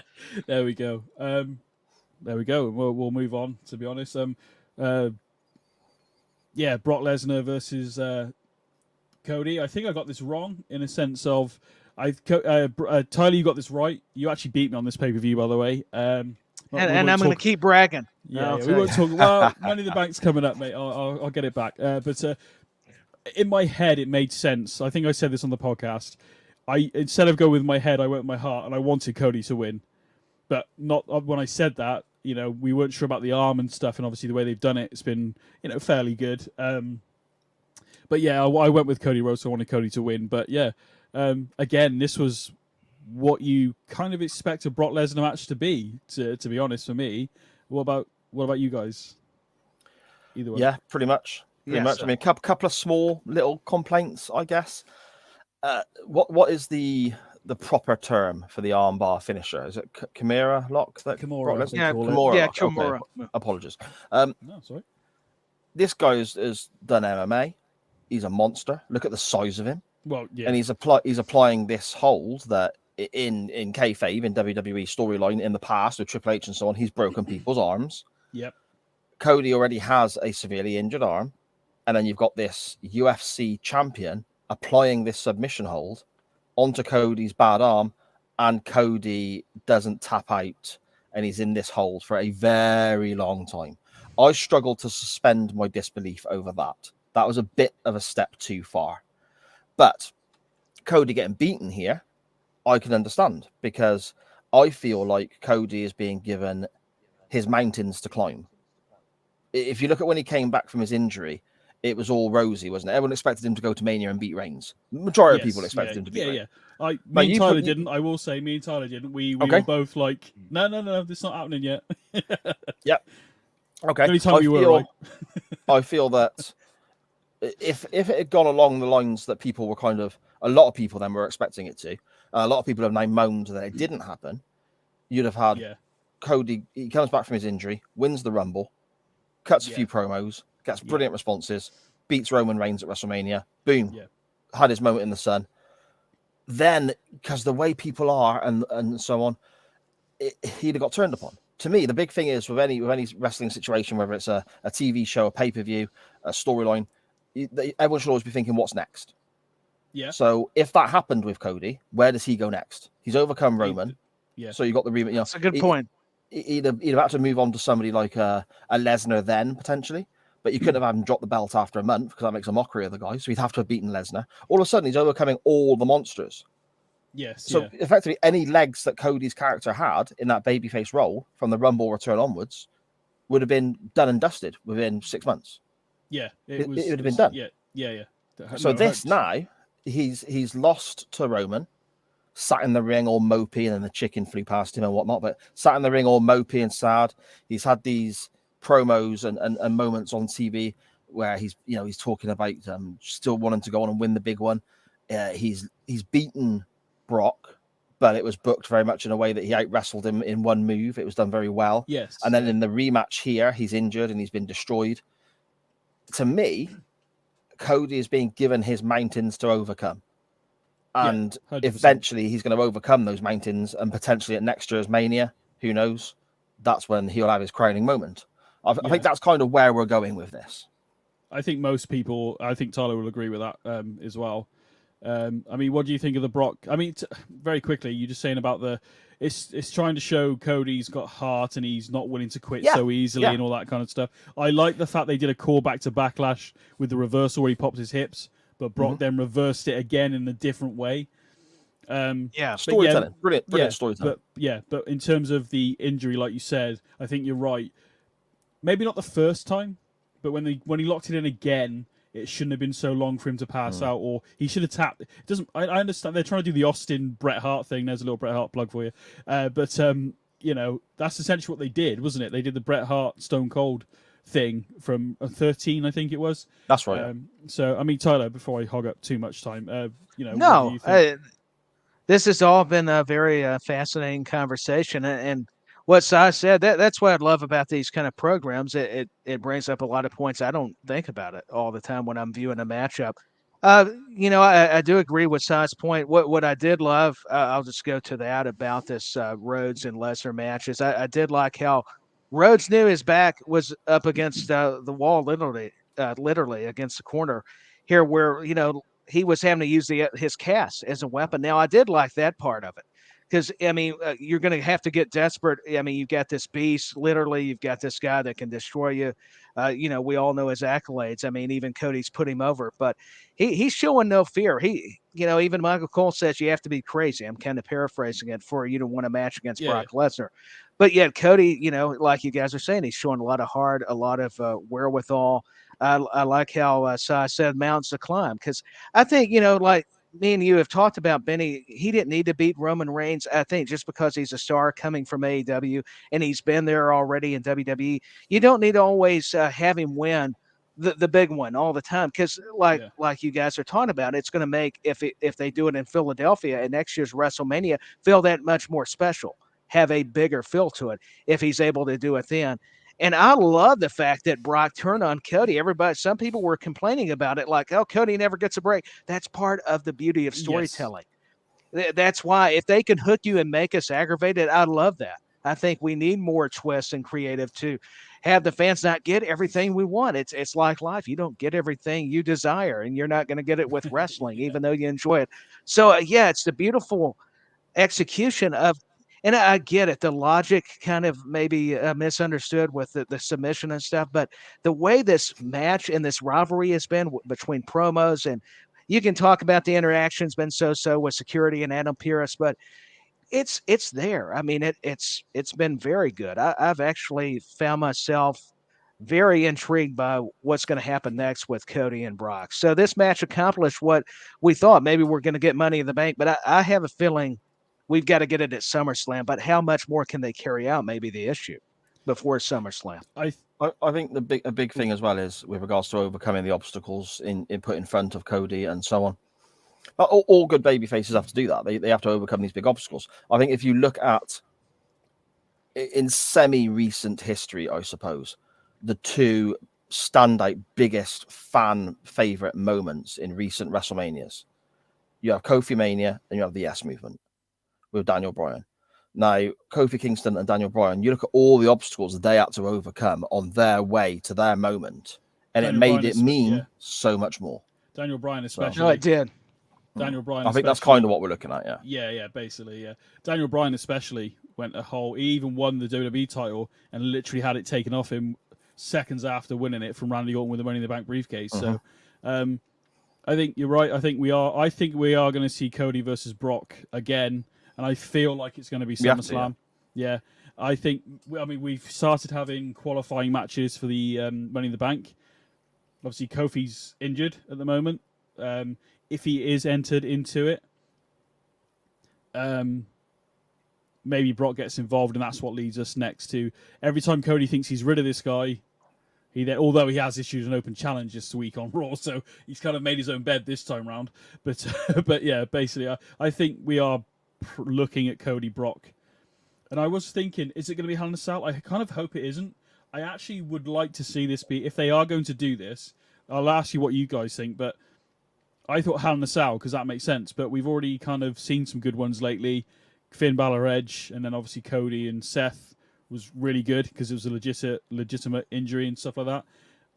there we go. We'll move on. To be honest, Brock Lesnar versus Cody. I think I got this wrong in a sense of Tyler, you got this right. You actually beat me on this pay-per-view, by the way. And I'm going to keep bragging. Yeah, we won't talk. Well, Money in the Bank's coming up, mate. I'll get it back. But in my head, it made sense. I think I said this on the podcast. Instead of going with my head, I went with my heart, and I wanted Cody to win. But not when I said that. We weren't sure about the arm and stuff, and obviously the way they've done it, it's been fairly good. But yeah, I went with Cody Rhodes. So I wanted Cody to win. But yeah, again, this was what you kind of expect a Brock Lesnar match to be. To be honest, for me, what about you guys? Either way, yeah, pretty much. Pretty much. I mean, a couple of small little complaints, I guess. What is the proper term for the armbar finisher? Is it Kimura lock? Kimura. Kimura. Okay. Apologies. No, sorry. This guy has done MMA. He's a monster. Look at the size of him. Well, yeah. And he's applying this hold that in kayfabe, in WWE storyline in the past with Triple H and so on, he's broken people's arms. Yep. Cody already has a severely injured arm. And then you've got this UFC champion applying this submission hold onto Cody's bad arm, and Cody doesn't tap out, and he's in this hold for a very long time. I struggle to suspend my disbelief over that. That was a bit of a step too far. But Cody getting beaten here, I can understand, because I feel like Cody is being given his mountains to climb. If you look at when he came back from his injury, it was all rosy, wasn't it? Everyone expected him to go to Mania and beat Reigns. Majority of people expected him to beat Reigns. Yeah. Me and Tyler didn't. I will say, me and Tyler didn't. We were both like, no, this is not happening yet. Yep. Okay. The only time we were right. I feel that if it had gone along the lines that people were a lot of people then were expecting it to, a lot of people have now moaned that it didn't happen, you'd have had Cody, he comes back from his injury, wins the Rumble, cuts a few promos, gets brilliant responses, beats Roman Reigns at WrestleMania, boom, had his moment in the sun. Then, because the way people are and so on, he'd have got turned upon. To me, the big thing is with any wrestling situation, whether it's a TV show, a pay-per-view, a storyline, everyone should always be thinking, what's next? Yeah. So if that happened with Cody, where does he go next? He's overcome Roman. Yeah. So you got the rematch. That's a good point. He'd have had to move on to somebody like a Lesnar then, potentially. But you couldn't have had him drop the belt after a month because that makes a mockery of the guy. So he'd have to have beaten Lesnar. All of a sudden, he's overcoming all the monsters. Yes. So effectively, any legs that Cody's character had in that babyface role from the Rumble return onwards would have been done and dusted within 6 months. Yeah. It would have been done. Yeah. So now, he's lost to Roman, sat in the ring all mopey, and then the chicken flew past him and whatnot, but sat in the ring all mopey and sad. He's had these promos and moments on TV where he's talking about still wanting to go on and win the big one. He's beaten Brock, but it was booked very much in a way that he out wrestled him in one move. It was done very well. Yes. And then in the rematch here, he's injured and he's been destroyed. To me, Cody is being given his mountains to overcome. And eventually he's going to overcome those mountains, and potentially at next year's Mania, who knows? That's when he'll have his crowning moment. I think that's kind of where we're going with this. I think most people, I think Tyler will agree with that as well. I mean, what do you think of the Brock? I mean, very quickly, you're just saying about it's trying to show Cody's got heart and he's not willing to quit so easily and all that kind of stuff. I like the fact they did a callback to Backlash with the reversal where he popped his hips, but Brock then reversed it again in a different way. Storytelling. Brilliant storytelling. But in terms of the injury, like you said, I think you're right. Maybe not the first time, but when he locked it in again, it shouldn't have been so long for him to pass out, or he should have tapped. It doesn't. I understand they're trying to do the Austin Bret Hart thing. There's a little Bret Hart plug for you, but that's essentially what they did, wasn't it? They did the Bret Hart Stone Cold thing from 13, I think it was. That's right. So I mean, Tyler, before I hog up too much time, no, this has all been a very fascinating conversation, and what Si said, that's what I love about these kind of programs. It brings up a lot of points. I don't think about it all the time when I'm viewing a matchup. I do agree with Si's point. What I did love, I'll just go to that about this Rhodes and Lesnar matches. I did like how Rhodes knew his back was up against the wall, literally against the corner here, where he was having to use his cast as a weapon. Now, I did like that part of it. Because, I mean, you're going to have to get desperate. I mean, you've got this beast, literally. You've got this guy that can destroy you. We all know his accolades. I mean, even Cody's put him over. But he's showing no fear. Even Michael Cole says you have to be crazy. I'm kind of paraphrasing it for you to win a match against Brock Lesnar. But yet Cody, like you guys are saying, he's showing a lot of heart, a lot of wherewithal. I like how Si said mountains to climb. Because I think, like, me and you have talked about BenNy. He didn't need to beat Roman Reigns, I think, just because he's a star coming from AEW and he's been there already in WWE. You don't need to always have him win the big one all the time, because like you guys are talking about, it's going to make, if they do it in Philadelphia at next year's WrestleMania, feel that much more special, have a bigger feel to it if he's able to do it then. And I love the fact that Brock turned on Cody. Some people were complaining about it, like, oh, Cody never gets a break. That's part of the beauty of storytelling. Yes. That's why if they can hook you and make us aggravated, I love that. I think we need more twists and creative to have the fans not get everything we want. It's like life. You don't get everything you desire, and you're not going to get it with wrestling, even though you enjoy it. So, it's the beautiful execution of. And I get it. The logic kind of maybe misunderstood with the submission and stuff. But the way this match and this rivalry has been between promos, and you can talk about the interactions been so-so with security and Adam Pearce, but it's there. I mean, it's been very good. I've actually found myself very intrigued by what's going to happen next with Cody and Brock. So this match accomplished what we thought. Maybe we're going to get Money in the Bank, but I have a feeling we've got to get it at SummerSlam, but how much more can they carry out? Maybe the issue before SummerSlam. I think a big thing as well is with regards to overcoming the obstacles in put in front of Cody and so on. But all good baby faces have to do that. They have to overcome these big obstacles. I think if you look at in semi-recent history, I suppose, the two standout biggest fan favorite moments in recent WrestleManias, you have Kofi Mania and you have the Yes Movement with Daniel Bryan. Now, Kofi Kingston and Daniel Bryan, you look at all the obstacles they had to overcome on their way to their moment, and Daniel it made Bryan it mean so much more. Daniel Bryan especially. No, it did. Daniel Bryan I think that's kind of what we're looking at, basically. Daniel Bryan especially went he even won the WWE title and literally had it taken off him seconds after winning it from Randy Orton with the Money in the Bank briefcase. So I think you're right. I think we are going to see Cody versus Brock again, and I feel like it's going to be SummerSlam. Yeah. I think. We've started having qualifying matches for the Money in the Bank. Obviously, Kofi's injured at the moment. If he is entered into it, maybe Brock gets involved, and that's what leads us next to every time Cody thinks he's rid of this guy, although he has issued an open challenge this week on Raw, so he's kind of made his own bed this time round. But but yeah, basically, I think we are looking at Cody Brock, and I was thinking, is it going to be Hell in a Cell? I kind of hope it isn't. I actually would like to see this be, if they are going to do this. I'll ask you what you guys think, but I thought Hell in a Cell because that makes sense. But we've already kind of seen some good ones lately. Finn Balor, Edge, and then obviously Cody and Seth was really good because it was a legitimate injury and stuff like that.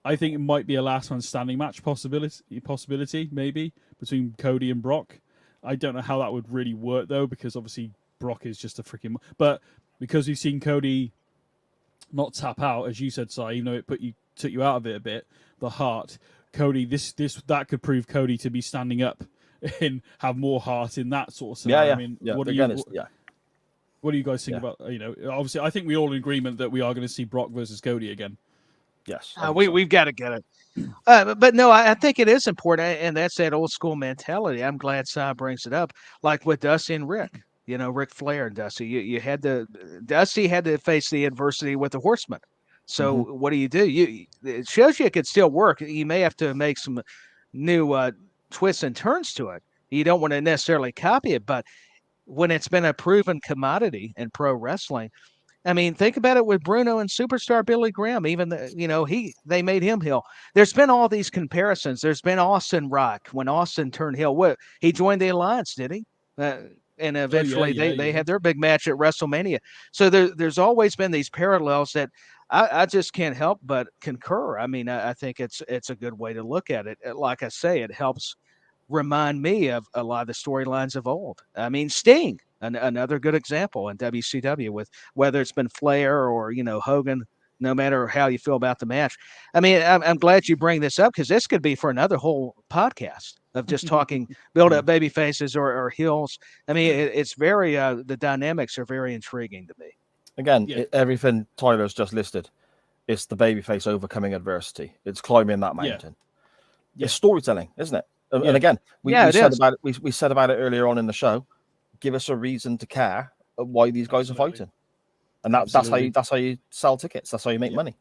I think it might be a last man standing match possibility maybe between Cody and Brock. I don't know how that would really work though, because obviously Brock is just a freaking. But because we've seen Cody not tap out, as you said, Si, even though it took you out of it a bit, the heart. Cody, that could prove Cody to be standing up and have more heart in that sort of scenario. Yeah. I mean, yeah. what do you guys think about? Obviously, I think we're all in agreement that we are going to see Brock versus Cody again. Yes, we've got to get it. But no, I think it is important, and that's that old school mentality. I'm glad Si brings it up, like with Dusty and Rick. Ric Flair and Dusty. Dusty had to face the adversity with the Horsemen. So what do? It shows you it could still work. You may have to make some new twists and turns to it. You don't want to necessarily copy it, but when it's been a proven commodity in pro wrestling, I mean, think about it with Bruno and superstar Billy Graham. Even they made him heel. There's been all these comparisons. There's been Austin Rock when Austin turned heel. He joined the Alliance, did he? And eventually they had their big match at WrestleMania. So there's always been these parallels that I just can't help but concur. I mean, I think it's a good way to look at it. Like I say, it helps remind me of a lot of the storylines of old. I mean, Sting, another good example in WCW, with whether it's been Flair or Hogan. No matter how you feel about the match. I mean, I'm glad you bring this up because this could be for another whole podcast of just talking build up baby faces or heels. I mean, it's very the dynamics are very intriguing to me. Again, everything Tyler's just listed, it's the babyface overcoming adversity. It's climbing that mountain. Yeah. It's storytelling, isn't it? And again, we said about it earlier on in the show. Give us a reason to care why these guys are fighting. And that's how you sell tickets. That's how you make money.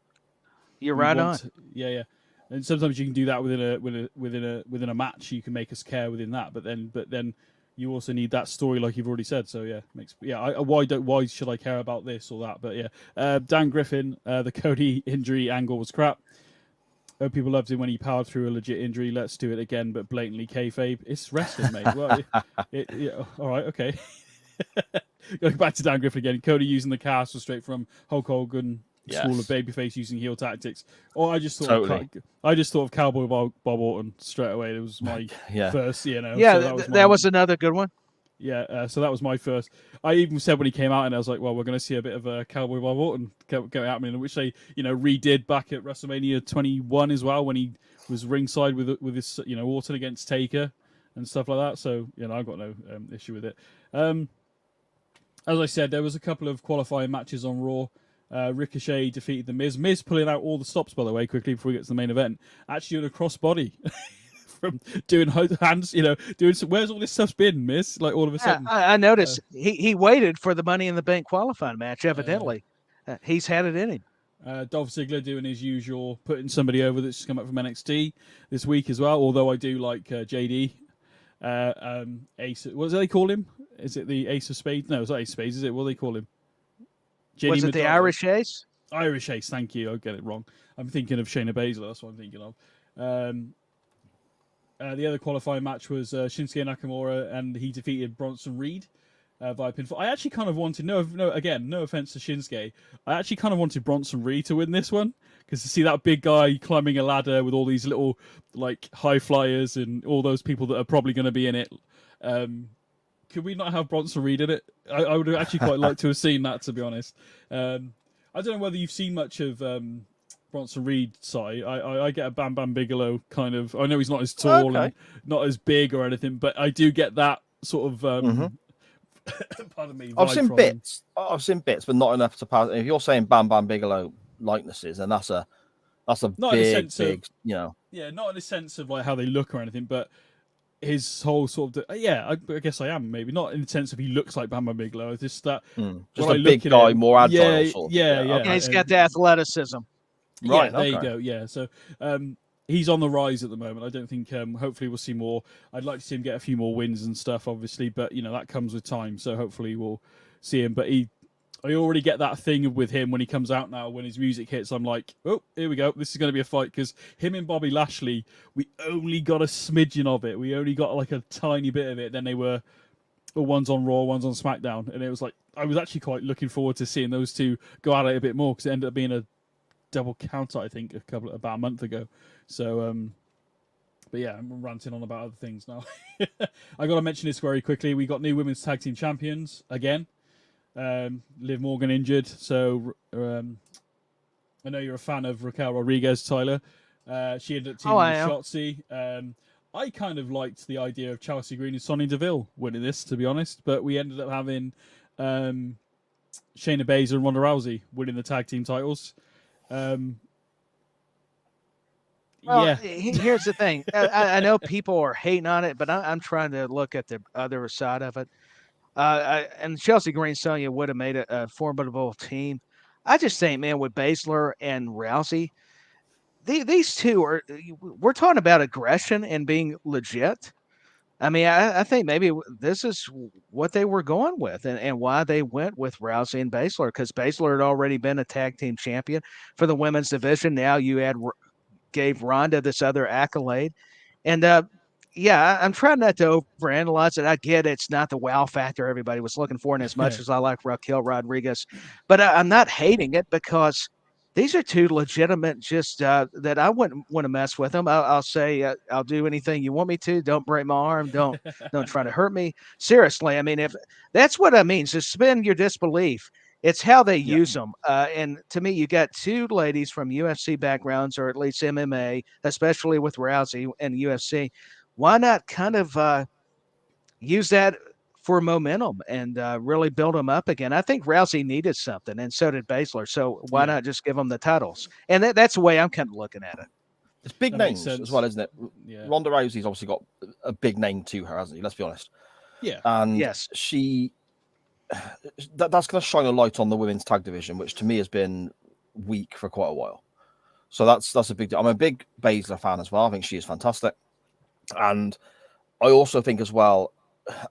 You're right on. Yeah. And sometimes you can do that within a match. You can make us care within that, but then you also need that story, like you've already said. So why should I care about this or that? But Dan Griffin, the Cody injury angle was crap. Oh, people loved him when he powered through a legit injury. Let's do it again, but blatantly kayfabe. It's wrestling, mate. Well, all right, okay. Going back to Dan Griffin again, Cody using the cast was straight from Hulk Hogan school of babyface using heel tactics. I just thought of Cowboy Bob Orton straight away. It was my first, Yeah, so that was another good one. Yeah, so that was my first. I even said when he came out, and I was like, well, we're going to see a bit of a Cowboy Bob Orton go happening, which they redid back at WrestleMania 21 as well when he was ringside with his Orton against Taker and stuff like that. So I've got no issue with it. As I said, there was a couple of qualifying matches on Raw. Ricochet defeated The Miz. Miz pulling out all the stops, by the way, quickly before we get to the main event. Actually doing a crossbody from doing hands, doing some, where's all this stuff's been, Miz? Like all of a sudden. I noticed he waited for the Money in the Bank qualifying match, evidently. He's had it in him. Dolph Ziggler doing his usual, putting somebody over that's come up from NXT this week as well, although I do like JD. Ace, what do they call him? Is it the Ace of Spades? No, it's not Ace of Spades, is it? What do they call him? Was it the Irish Ace? Irish Ace, thank you. I get it wrong. I'm thinking of Shayna Baszler, that's what I'm thinking of. The other qualifying match was Shinsuke Nakamura, and he defeated Bronson Reed via pinfall. I actually kind of wanted, no offense to Shinsuke, I actually kind of wanted Bronson Reed to win this one, because to see that big guy climbing a ladder with all these little high flyers and all those people that are probably going to be in it. Could we not have Bronson Reed in it? I would have actually quite liked to have seen that, to be honest. I don't know whether you've seen much of Bronson Reed, Si. I get a Bam Bam Bigelow kind of. I know he's not as tall and not as big or anything, but I do get that sort of. Pardon me. I've seen bits. I've seen bits, but not enough to pass. If you're saying Bam Bam Bigelow likenesses, then that's a not big, in the sense big, of, Yeah, not in the sense of how they look or anything, but his whole sort of I guess I am maybe not in the sense of he looks like Bam Bam Bigelow. It's just that just a big guy, more agile. Yeah. He's got the athleticism. Right, Yeah, there you okay. go. Yeah, so he's on the rise at the moment. I don't think. Hopefully, we'll see more. I'd like to see him get a few more wins and stuff, obviously, but that comes with time. So hopefully, we'll see him. But I already get that thing with him when he comes out now. When his music hits, I'm like, oh, here we go. This is going to be a fight because him and Bobby Lashley, we only got a smidgen of it. We only got like a tiny bit of it. Then they were one's on Raw, one's on SmackDown, and it was like I was actually quite looking forward to seeing those two go at it a bit more because it ended up being a double counter, I think, about a month ago. So, but yeah, I'm ranting on about other things now. I got to mention this very quickly. We got new women's tag team champions again. Liv Morgan injured, so I know you're a fan of Raquel Rodriguez, Tyler. She ended up teaming with Shotzi. I kind of liked the idea of Chelsea Green and Sonya Deville winning this, to be honest, but we ended up having Shayna Baszler and Ronda Rousey winning the tag team titles. Here's the thing. I know people are hating on it, but I'm trying to look at the other side of it. And Chelsea Green, Sonya would have made a formidable team. I just think, man, with Baszler and Rousey, these two we're talking about aggression and being legit. I mean, I think maybe this is what they were going with and why they went with Rousey and Baszler, because Baszler had already been a tag team champion for the women's division. Now you gave Ronda this other accolade. And I'm trying not to overanalyze it. I get it's not the wow factor everybody was looking for, and as much as I like Raquel Rodriguez, but I'm not hating it because these are two legitimate, just that I wouldn't want to mess with them. I'll say I'll do anything you want me to. Don't break my arm. Don't try to hurt me. Seriously, I mean, if that's what I mean, suspend your disbelief. It's how they use them. And to me, you got two ladies from UFC backgrounds, or at least MMA, especially with Rousey and UFC. Why not kind of use that for momentum and really build them up again? I think Rousey needed something, and so did Baszler. So why not just give them the titles? And that's the way I'm kind of looking at it. It's big names as well, isn't it? Yeah. Ronda Rousey's obviously got a big name to her, hasn't he? Let's be honest. Yeah. And yes, that's going to shine a light on the women's tag division, which to me has been weak for quite a while. So that's a big deal. I'm a big Baszler fan as well. I think she is fantastic. And I also think as well,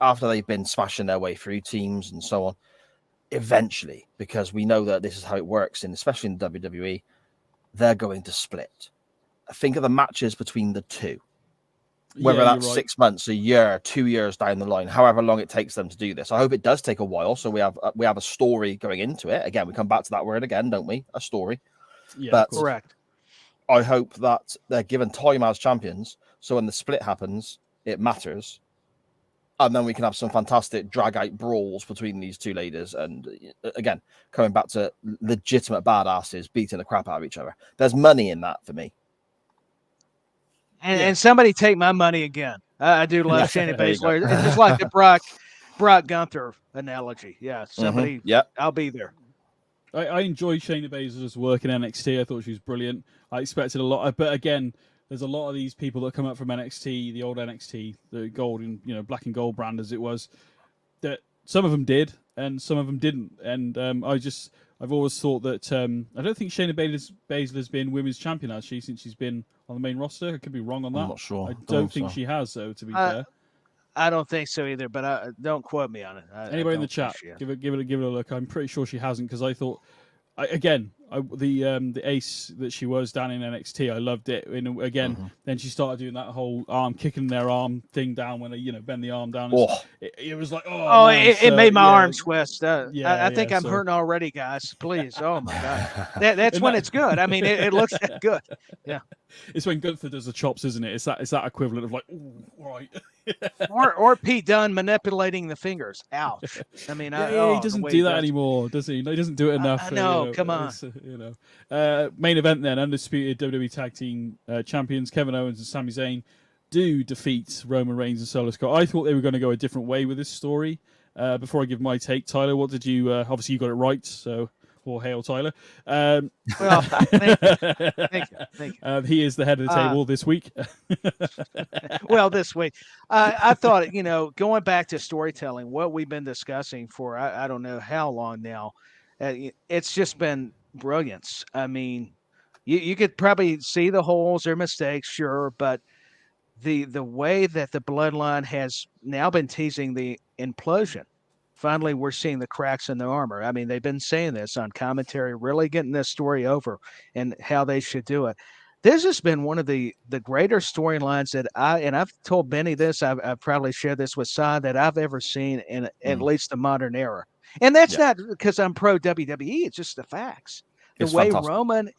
after they've been smashing their way through teams and so on, eventually, because we know that this is how it works, and especially in the WWE, they're going to split. Think of the matches between the two. Whether that's 6 months, a year, 2 years down the line, however long it takes them to do this. I hope it does take a while, so we have a story going into it. Again, we come back to that word again, don't we? A story. Yeah, but correct. I hope that they're given time as champions, so when the split happens, it matters. And then we can have some fantastic drag-out brawls between these two ladies. And again, coming back to legitimate badasses beating the crap out of each other. There's money in that for me. And somebody take my money again. I do love Shayna Baszler. It's just like the Brock Gunther analogy. Yeah, somebody. Yeah, I'll be there. I enjoyed Shayna Baszler's work in NXT. I thought she was brilliant. I expected a lot, but again, there's a lot of these people that come up from NXT, the old NXT, the gold and black and gold brand as it was. That some of them did, and some of them didn't. And I've always thought that I don't think Shayna Baszler's been women's champion actually since she's been on the main roster. I could be wrong on that. I'm not sure. I don't think she has, though. To be fair, I don't think so either. But don't quote me on it. Anybody in the chat, give it a look. I'm pretty sure she hasn't, because I thought, the ace that she was down in NXT, I loved it. And again, then she started doing that whole arm kicking their arm thing down when they bend the arm down. It was like it made my arm twist. I think I'm hurting already, guys. Please, oh my god, that's when it's good. I mean, it looks good. Yeah, it's when Gunther does the chops, isn't it? It's that equivalent of like, ooh, right. or Pete Dunne manipulating the fingers. Ouch. I mean, he doesn't do that anymore, does he? He doesn't do it enough. No, come on. Main event then, undisputed WWE Tag Team Champions Kevin Owens and Sami Zayn do defeat Roman Reigns and Solo Scott. I thought they were going to go a different way with this story. Before I give my take, Tyler, what did you? Obviously, you got it right, so. Or hail Tyler. Well, thank you. He is the head of the table this week. Well, this week. I thought, going back to storytelling, what we've been discussing for I don't know how long now, it's just been brilliance. I mean, You could probably see the holes or mistakes, sure, but the way that the bloodline has now been teasing the implosion. Finally, we're seeing the cracks in the armor. I mean, they've been saying this on commentary, really getting this story over and how they should do it. This has been one of the greater storylines that I've told Benny this, I've probably shared this with Sai, that I've ever seen in at least the modern era. And that's not because I'm pro WWE, it's just the facts. The It's way fantastic. Roman,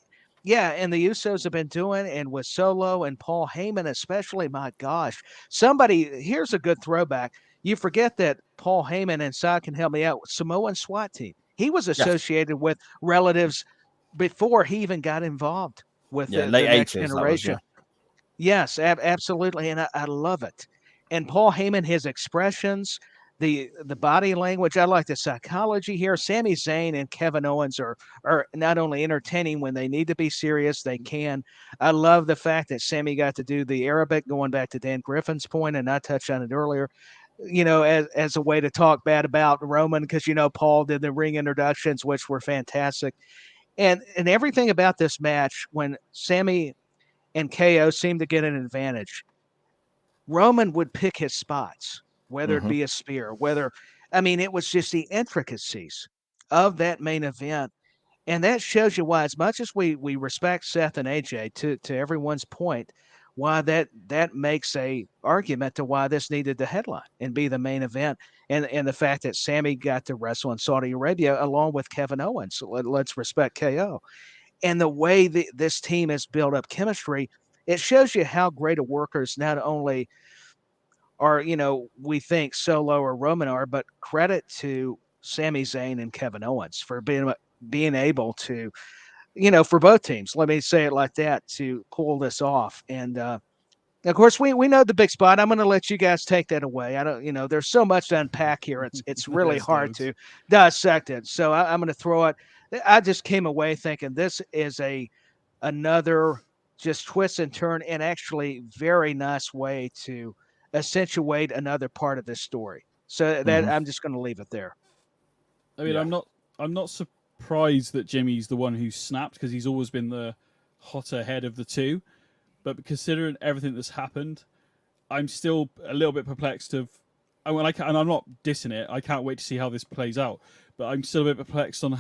and the Usos have been doing, and with Solo and Paul Heyman especially, my gosh. Here's a good throwback. You forget that Paul Heyman, and Sai can help me out, Samoan SWAT team. He was Yes. associated with relatives before he even got involved with Yeah, the late next 80s, that was, generation. Yes, absolutely, and I love it. And Paul Heyman, his expressions, the body language, I like the psychology here. Sami Zayn and Kevin Owens are not only entertaining when they need to be serious, they can. I love the fact that Sami got to do the Arabic, going back to Dan Griffin's point, and I touched on it earlier. As a way to talk bad about Roman, because Paul did the ring introductions, which were fantastic, and everything about this match when Sami and KO seemed to get an advantage. Roman would pick his spots, whether it be a spear, it was just the intricacies of that main event. And that shows you why, as much as we respect Seth and AJ, to everyone's point, why that makes a argument to why this needed the headline and be the main event. And the fact that Sami got to wrestle in Saudi Arabia along with Kevin Owens. So let's respect KO. And the way this team has built up chemistry, it shows you how great of workers not only are, we think Solo or Roman are, but credit to Sami Zayn and Kevin Owens for being able to, for both teams, let me say it like that, to pull this off. And of course, we know the big spot. I'm going to let you guys take that away. I don't, there's so much to unpack here. It's really hard to dissect it. So I'm going to throw it. I just came away thinking this is another just twist and turn, and actually very nice way to accentuate another part of this story. So that I'm just going to leave it there. I mean, I'm not surprised that Jimmy's the one who snapped, because he's always been the hotter head of the two. But considering everything that's happened, I'm still a little bit perplexed and I'm not dissing it. I can't wait to see how this plays out. But I'm still a bit perplexed on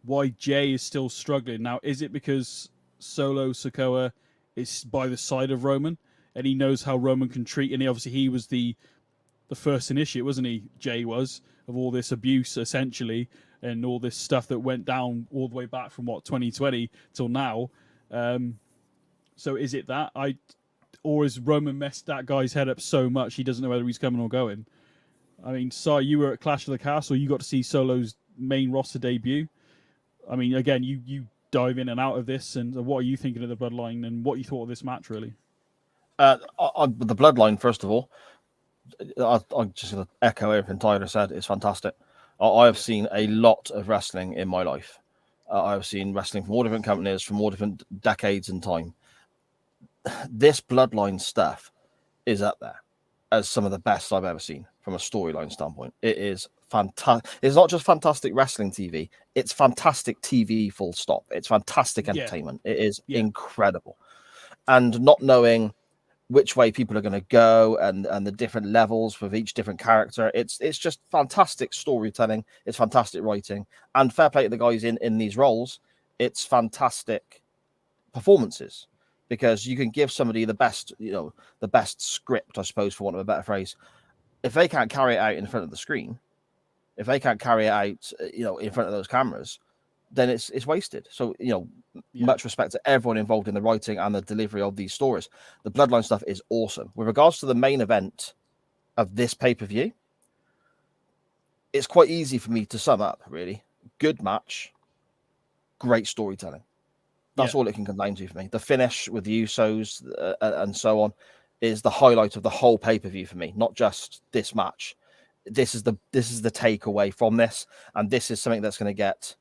why Jay is still struggling. Now, is it because Solo Sikoa is by the side of Roman and he knows how Roman can treat, and he was the first initiate, wasn't he? Jay was, of all this abuse essentially, and all this stuff that went down all the way back from 2020 till now. So is it that or has Roman messed that guy's head up so much he doesn't know whether he's coming or going? I mean, Si, you were at Clash of the Castle. You got to see Solo's main roster debut. I mean, again, you dive in and out of this, and what are you thinking of the Bloodline and what you thought of this match, really? The Bloodline, first of all, I'm just going to echo everything Tyler said. It's fantastic. I have seen a lot of wrestling in my life. I've seen wrestling from all different companies, from all different decades in time. This Bloodline stuff is up there as some of the best I've ever seen from a storyline standpoint. It is fantastic. It's not just fantastic wrestling TV. It's fantastic TV, full stop. It's fantastic entertainment. It is incredible. And not knowing which way people are going to go and the different levels with each different character, it's just fantastic storytelling. It's fantastic writing. And fair play to the guys in these roles. It's fantastic performances. Because you can give somebody the best script, I suppose, for want of a better phrase. If they can't carry it out in front of the screen, if they can't carry it out, in front of those cameras, then it's wasted. So, much respect to everyone involved in the writing and the delivery of these stories. The Bloodline stuff is awesome. With regards to the main event of this pay-per-view, it's quite easy for me to sum up, really. Good match, great storytelling. That's all it can come down to for me. The finish with the Usos and so on is the highlight of the whole pay-per-view for me, not just this match. This is the takeaway from this, and this is something that's going to get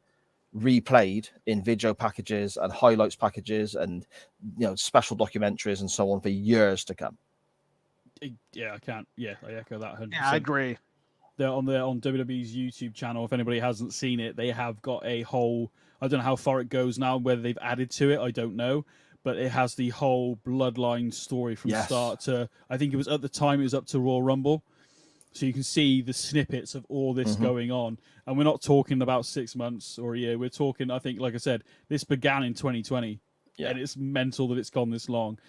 replayed in video packages and highlights packages and special documentaries and so on for years to come. Yeah, I can't. Yeah, I echo that 100%. Yeah, I agree. they're on WWE's YouTube channel. If anybody hasn't seen it, they have got a whole. I don't know how far it goes now. Whether they've added to it, I don't know. But it has the whole bloodline story from start to. I think it was at the time it was up to Royal Rumble, so you can see the snippets of all this going on. And we're not talking about 6 months or a year. We're talking. I think, like I said, this began in 2020, and it's mental that it's gone this long.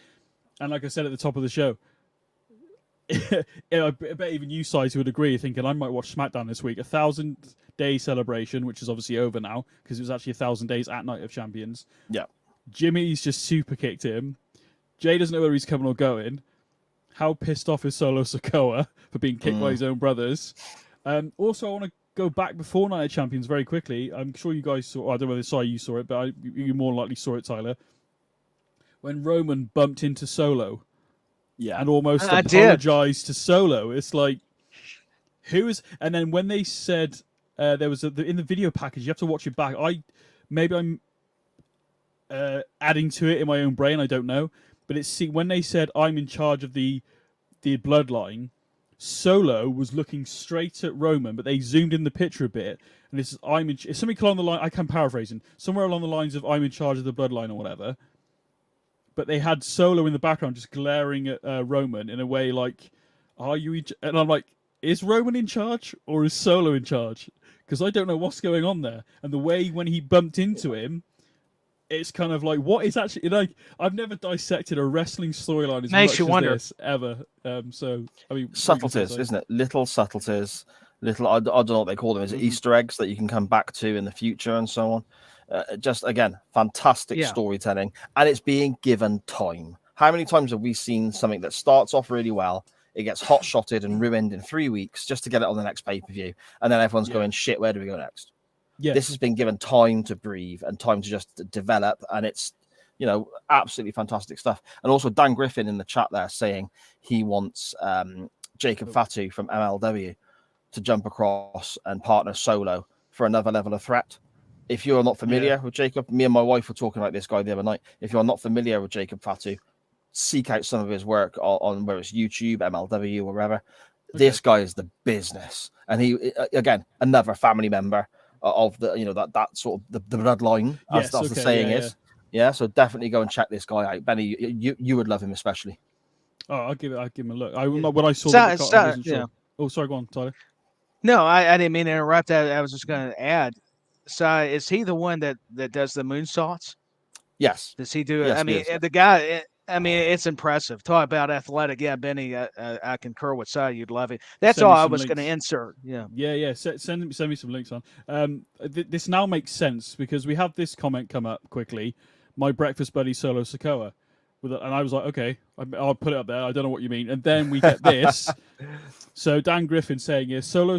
And like I said at the top of the show. I bet even you guys would agree, thinking I might watch SmackDown this week. 1,000-day celebration, which is obviously over now because it was actually 1,000 days at Night of Champions. Yeah, Jimmy's just super kicked him. Jay doesn't know whether he's coming or going. How pissed off is Solo Sikoa for being kicked by his own brothers? Also, I want to go back before Night of Champions very quickly. I'm sure you guys saw. I don't know whether you saw it, but you more likely saw it, Tyler. When Roman bumped into Solo. Yeah, and almost apologized to Solo. It's like, who is? And then when they said there was in the video package, you have to watch it back. I'm adding to it in my own brain. I don't know, but when they said I'm in charge of the bloodline, Solo was looking straight at Roman, but they zoomed in the picture a bit, and it's something along the line. I can paraphrasing somewhere along the lines of I'm in charge of the bloodline or whatever. But they had Solo in the background just glaring at Roman in a way like, are you... And I'm like, is Roman in charge or is Solo in charge? Because I don't know what's going on there. And the way when he bumped into him, it's kind of like, what is actually... Like, I've never dissected a wrestling storyline as much as this ever. So, I mean... Subtleties, isn't it? Little subtleties. Little, I don't know what they call them. Is it Easter eggs that you can come back to in the future and so on? Just again, fantastic storytelling, and it's being given time. How many times have we seen something that starts off really well, it gets hot shotted and ruined in 3 weeks just to get it on the next pay-per-view, and then everyone's going, shit, where do we go next? This has been given time to breathe and time to just develop, and it's absolutely fantastic stuff. And also Dan Griffin in the chat there saying he wants Jacob Fatu from MLW to jump across and partner Solo for another level of threat. If you're not familiar with Jacob, me and my wife were talking about this guy the other night. If you're not familiar with Jacob Fatu, seek out some of his work on whether it's YouTube, MLW, or wherever. Okay. This guy is the business, and he again another family member of the that sort of the bloodline, as the saying is. Yeah, so definitely go and check this guy out, Benny. You would love him especially. Oh, I'll give him a look. When I saw that, I wasn't sure. Oh, sorry, go on, Tyler. No, I didn't mean to interrupt. I was just going to add. So is he the one that does the moonsaults? Yes. Does he do it? Yes, I mean, the guy. I mean, it's impressive. Talk about athletic. Yeah, Benny, I concur with Si. You'd love it. That's all I was going to insert. Yeah. Yeah. Send me some links on. This now makes sense because we have this comment come up quickly. My breakfast buddy Solo Sikoa. And I was like, okay, I'll put it up there. I don't know what you mean. And then we get this. So Dan Griffin saying here, Solo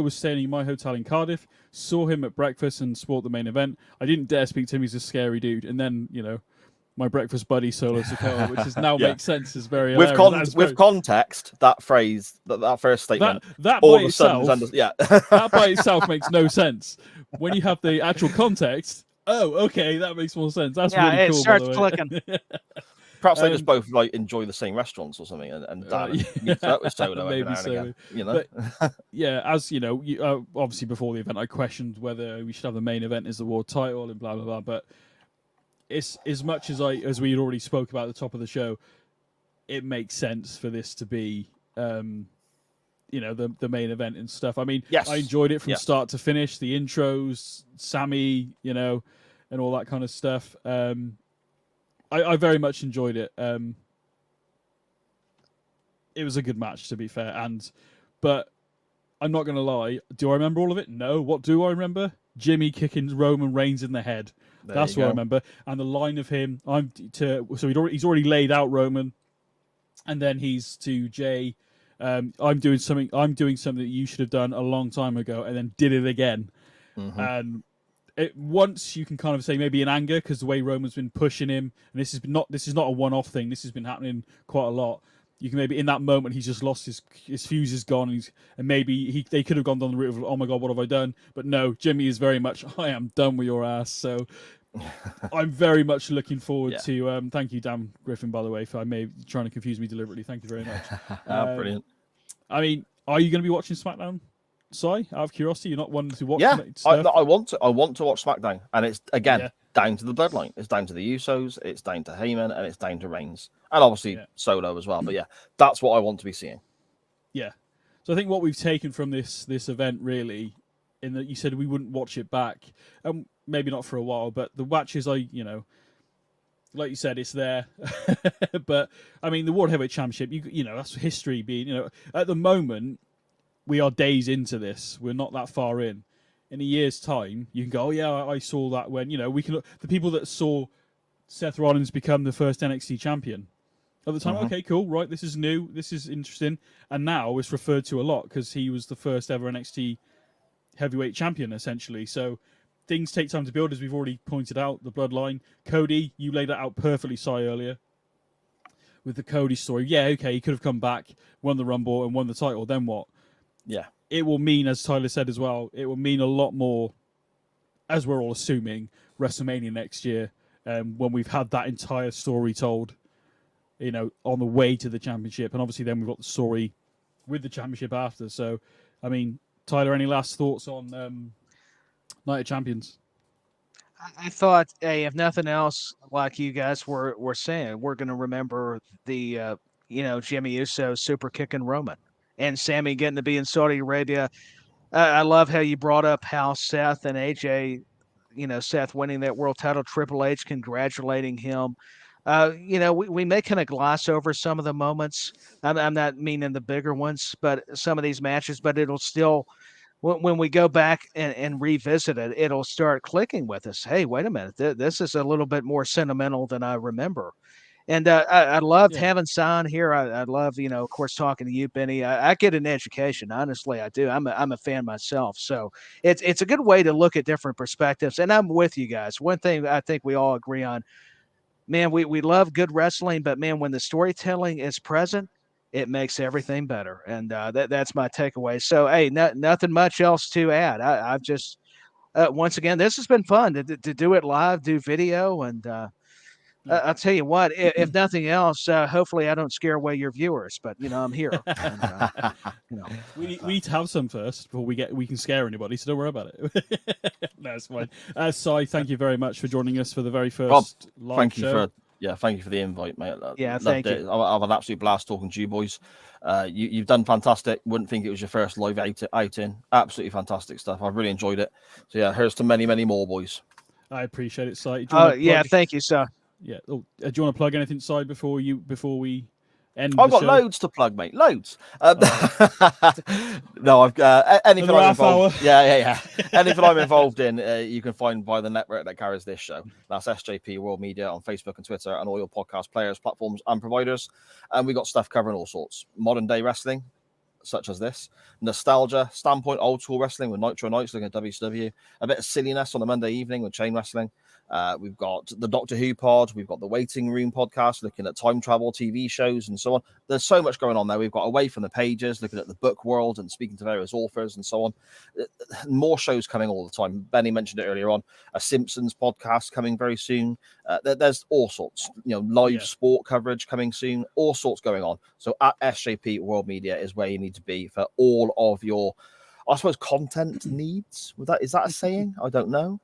was staying in my hotel in Cardiff, saw him at breakfast and sport the main event. I didn't dare speak to him. He's a scary dude. And then, my breakfast buddy Solo Sikoa, which is now makes sense, is very with context. That phrase, that first statement, that by itself, that by itself makes no sense. When you have the actual context, oh, okay, that makes more sense. That's really cool. It starts clicking. Perhaps they just both enjoy the same restaurants or something, and meets up with Solo maybe so. Again, But, as you know, obviously before the event, I questioned whether we should have the main event as the world title and blah blah blah. But it's as much as we had already spoke about at the top of the show, it makes sense for this to be, the main event and stuff. I mean, I enjoyed it from start to finish. The intros, Sammy, and all that kind of stuff. I very much enjoyed it. It was a good match, to be fair. But I'm not going to lie. Do I remember all of it? No. What do I remember? Jimmy kicking Roman Reigns in the head. That's what I remember. And the line of him, he's already laid out Roman, and then he's to Jay. I'm doing something that you should have done a long time ago, and then did it again. And once you can kind of say maybe in anger because the way Roman's been pushing him, and this is not a one-off thing. This has been happening quite a lot. You can maybe in that moment he's just lost his fuse is gone, and maybe they could have gone down the route of oh my god, what have I done? But no, Jimmy is very much I am done with your ass. So I'm very much looking forward to. Thank you, Dan Griffin, by the way, for trying to confuse me deliberately. Thank you very much. Brilliant. I mean, are you going to be watching SmackDown? Si? Out of curiosity, you're not wanting to watch I stuff? want to. I want to watch SmackDown, and it's again Yeah. down to the bloodline. It's down to the Usos. It's down to Heyman, and it's down to Reigns, and obviously Solo as well. But yeah, that's what I want to be seeing. Yeah. So I think what we've taken from this event really, in that you said we wouldn't watch it back, maybe not for a while, but the matches like you said, it's there. But I mean, the World Heavyweight Championship, you know, that's history being, at the moment, we are days into this. We're not that far in. In a year's time, you can go, oh yeah, I saw that when, we can, the people that saw Seth Rollins become the first NXT champion at the time, okay, cool, right, this is new, this is interesting. And now it's referred to a lot because he was the first ever NXT heavyweight champion, essentially. So things take time to build, as we've already pointed out, the bloodline. Cody, you laid that out perfectly, Si, earlier. With the Cody story. Yeah, okay, he could have come back, won the Rumble, and won the title. Then what? Yeah. It will mean, as Tyler said as well, it will mean a lot more, as we're all assuming, WrestleMania next year, when we've had that entire story told, on the way to the championship. And obviously then we've got the story with the championship after. So, I mean, Tyler, any last thoughts on Night of Champions? I thought, hey, if nothing else, like you guys were saying, we're going to remember the, Jimmy Uso super kicking Roman and Sammy getting to be in Saudi Arabia. I love how you brought up how Seth and AJ, Seth winning that world title, Triple H congratulating him. We may kind of gloss over some of the moments. I'm not meaning the bigger ones, but some of these matches, but it'll still, when we go back and revisit it, it'll start clicking with us. Hey, wait a minute. This is a little bit more sentimental than I remember. And I loved having Son here. I love, of course, talking to you, Benny. I get an education. Honestly, I do. I'm a fan myself. So it's a good way to look at different perspectives. And I'm with you guys. One thing I think we all agree on, man, we love good wrestling, but man, when the storytelling is present, it makes everything better. And that's my takeaway. So, hey, nothing much else to add. I've just, once again, this has been fun to do it live, do video. And I'll tell you what, if nothing else, hopefully I don't scare away your viewers, but, I'm here. And, We need to have some first before we can scare anybody, so don't worry about it. No, it's fine. Si, thank you very much for joining us for the very first live show. Thank you for the invite, mate. Thank you. I'll have an absolute blast talking to you boys. You've done fantastic. Wouldn't think it was your first live outing. Absolutely fantastic stuff. I've really enjoyed it. So yeah, here's to many, many more, boys. I appreciate it, Si. Thank you, sir. Yeah. Oh, do you want to plug anything, Si, before we end? I've got show? loads to plug, mate. Loads. No, I've anything I'm involved. Yeah. Anything I'm involved in, you can find by the network that carries this show. That's SJP World Media on Facebook and Twitter, and all your podcast players, platforms, and providers. And we got stuff covering all sorts: modern day wrestling, such as this, nostalgia, standpoint, old school wrestling with Nitro Nights looking at WCW, a bit of silliness on a Monday evening with chain wrestling. We've got the Doctor Who pod. We've got the Waiting Room podcast looking at time travel TV shows and so on. There's so much going on there. We've got Away from the Pages looking at the book world and speaking to various authors and so on. More shows coming all the time. Benny mentioned it earlier on. A Simpsons podcast coming very soon. There's all sorts, live sport coverage coming soon. All sorts going on. So at SJP World Media is where you need to be for all of your, I suppose, content needs. Is that a saying? I don't know.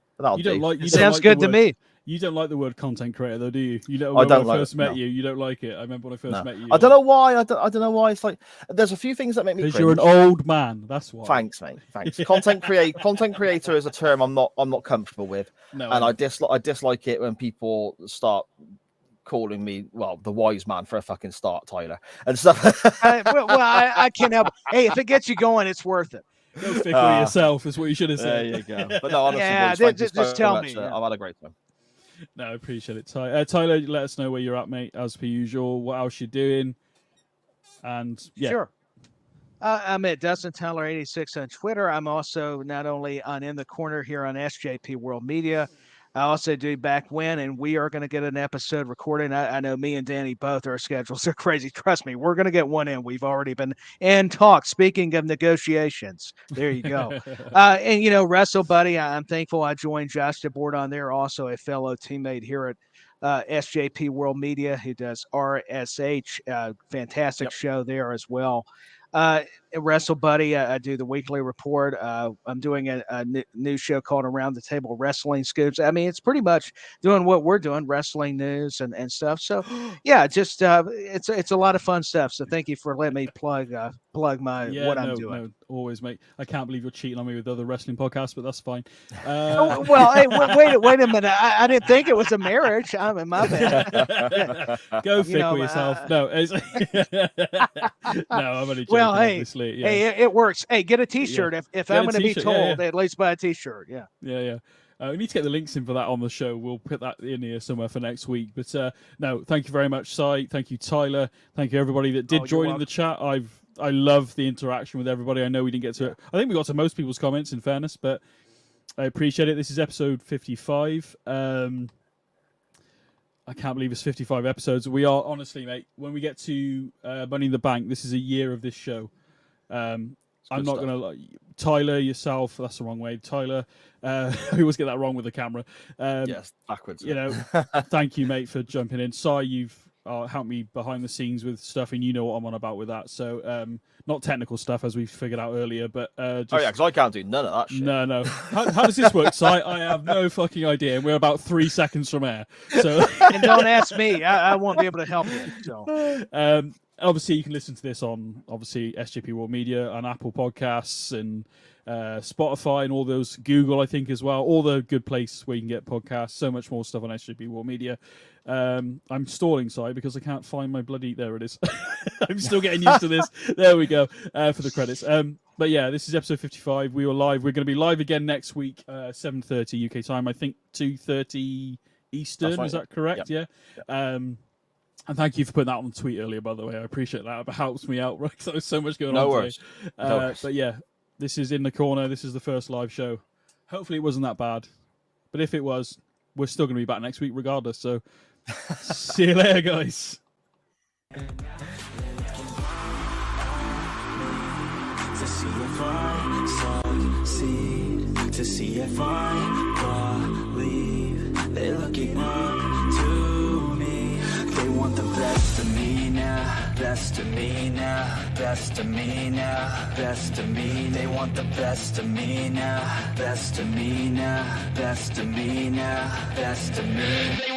Sounds good to me. You don't like the word content creator, though, do you? I don't when I like first met you. You don't like it. I remember when I first met you. I don't know why. I don't know why. It's like there's a few things that make me. Because you're an old man. That's why. Thanks, mate. Thanks. Content creator is a term I'm not comfortable with, and I dislike it when people start calling me, the wise man for a fucking start, Tyler, and stuff. I can't help. Hey, if it gets you going, it's worth it. Go fickle yourself is what you should have said. There you go. But no, honestly, just tell me. I've had a great time. No, I appreciate it. Tyler, let us know where you're at, mate, as per usual. What else you're doing? And Sure. I'm at Dustin Tyler 86 on Twitter. I'm also not only on In the Corner here on SJP World Media. I also do Back When, and we are going to get an episode recorded. I know me and Danny both, our schedules are crazy. Trust me, we're going to get one in. We've already been in talks. Speaking of negotiations, there you go. And, Wrestle Buddy, I'm thankful I joined Josh DeBoard on there, also a fellow teammate here at SJP World Media who does RSH. Fantastic show there as well. Wrestle Buddy. I do the weekly report. I'm doing a new show called Around the Table Wrestling Scoops. I mean, it's pretty much doing what we're doing, wrestling news and stuff. So, yeah, just it's a lot of fun stuff. So, thank you for letting me plug my what I'm doing. No, always, mate. I can't believe you're cheating on me with other wrestling podcasts, but that's fine. Well, hey, wait a minute. I didn't think it was a marriage. I'm in my bad. Go thick with yourself. No, no, I'm only joking. Well, hey, obviously. Yeah. Hey, it works. Hey, get a T-shirt if I'm going to be told. At least buy a T-shirt. Yeah. Yeah. We need to get the links in for that on the show. We'll put that in here somewhere for next week. But no, thank you very much, Si. Thank you, Tyler. Thank you, everybody that did join in the chat. I love the interaction with everybody. I know we didn't get to it. I think we got to most people's comments, in fairness, but I appreciate it. This is episode 55. I can't believe it's 55 episodes. We are, honestly, mate, when we get to Money in the Bank, this is a year of this show. I'm not going to lie. Tyler, yourself, that's the wrong way. Tyler, I always get that wrong with the camera. Yes, backwards. You know, thank you, mate, for jumping in. Si, you've helped me behind the scenes with stuff, and you know what I'm on about with that. So, not technical stuff, as we figured out earlier, but just... Oh, yeah, because I can't do none of that shit. No. How does this work, Si? I have no fucking idea, and we're about 3 seconds from air. So, and don't ask me. I won't be able to help you. So. Obviously, you can listen to this on SJP World Media, on Apple Podcasts, and Spotify, and all those, Google, I think, as well. All the good places where you can get podcasts. So much more stuff on SJP World Media. I'm stalling, Si, because I can't find my bloody... There it is. I'm still getting used to this. There we go, for the credits. But yeah, this is episode 55. We were live. We're going to be live again next week, 7:30 UK time. I think 2:30 Eastern. Right. Is that correct? Yeah. And thank you for putting that on the tweet earlier, by the way. I appreciate that. It helps me out, right? So there's so much going on worries. Today. No worries. But yeah, this is In the Corner. This is the first live show. Hopefully it wasn't that bad. But if it was, we're still going to be back next week regardless. So see you later, guys. To see if I succeed, to see if I believe they're looking up to me. They want the best of me now, best of me now, best of me now, best of me. They want the best of me now, best of me now, best of me now, best of me.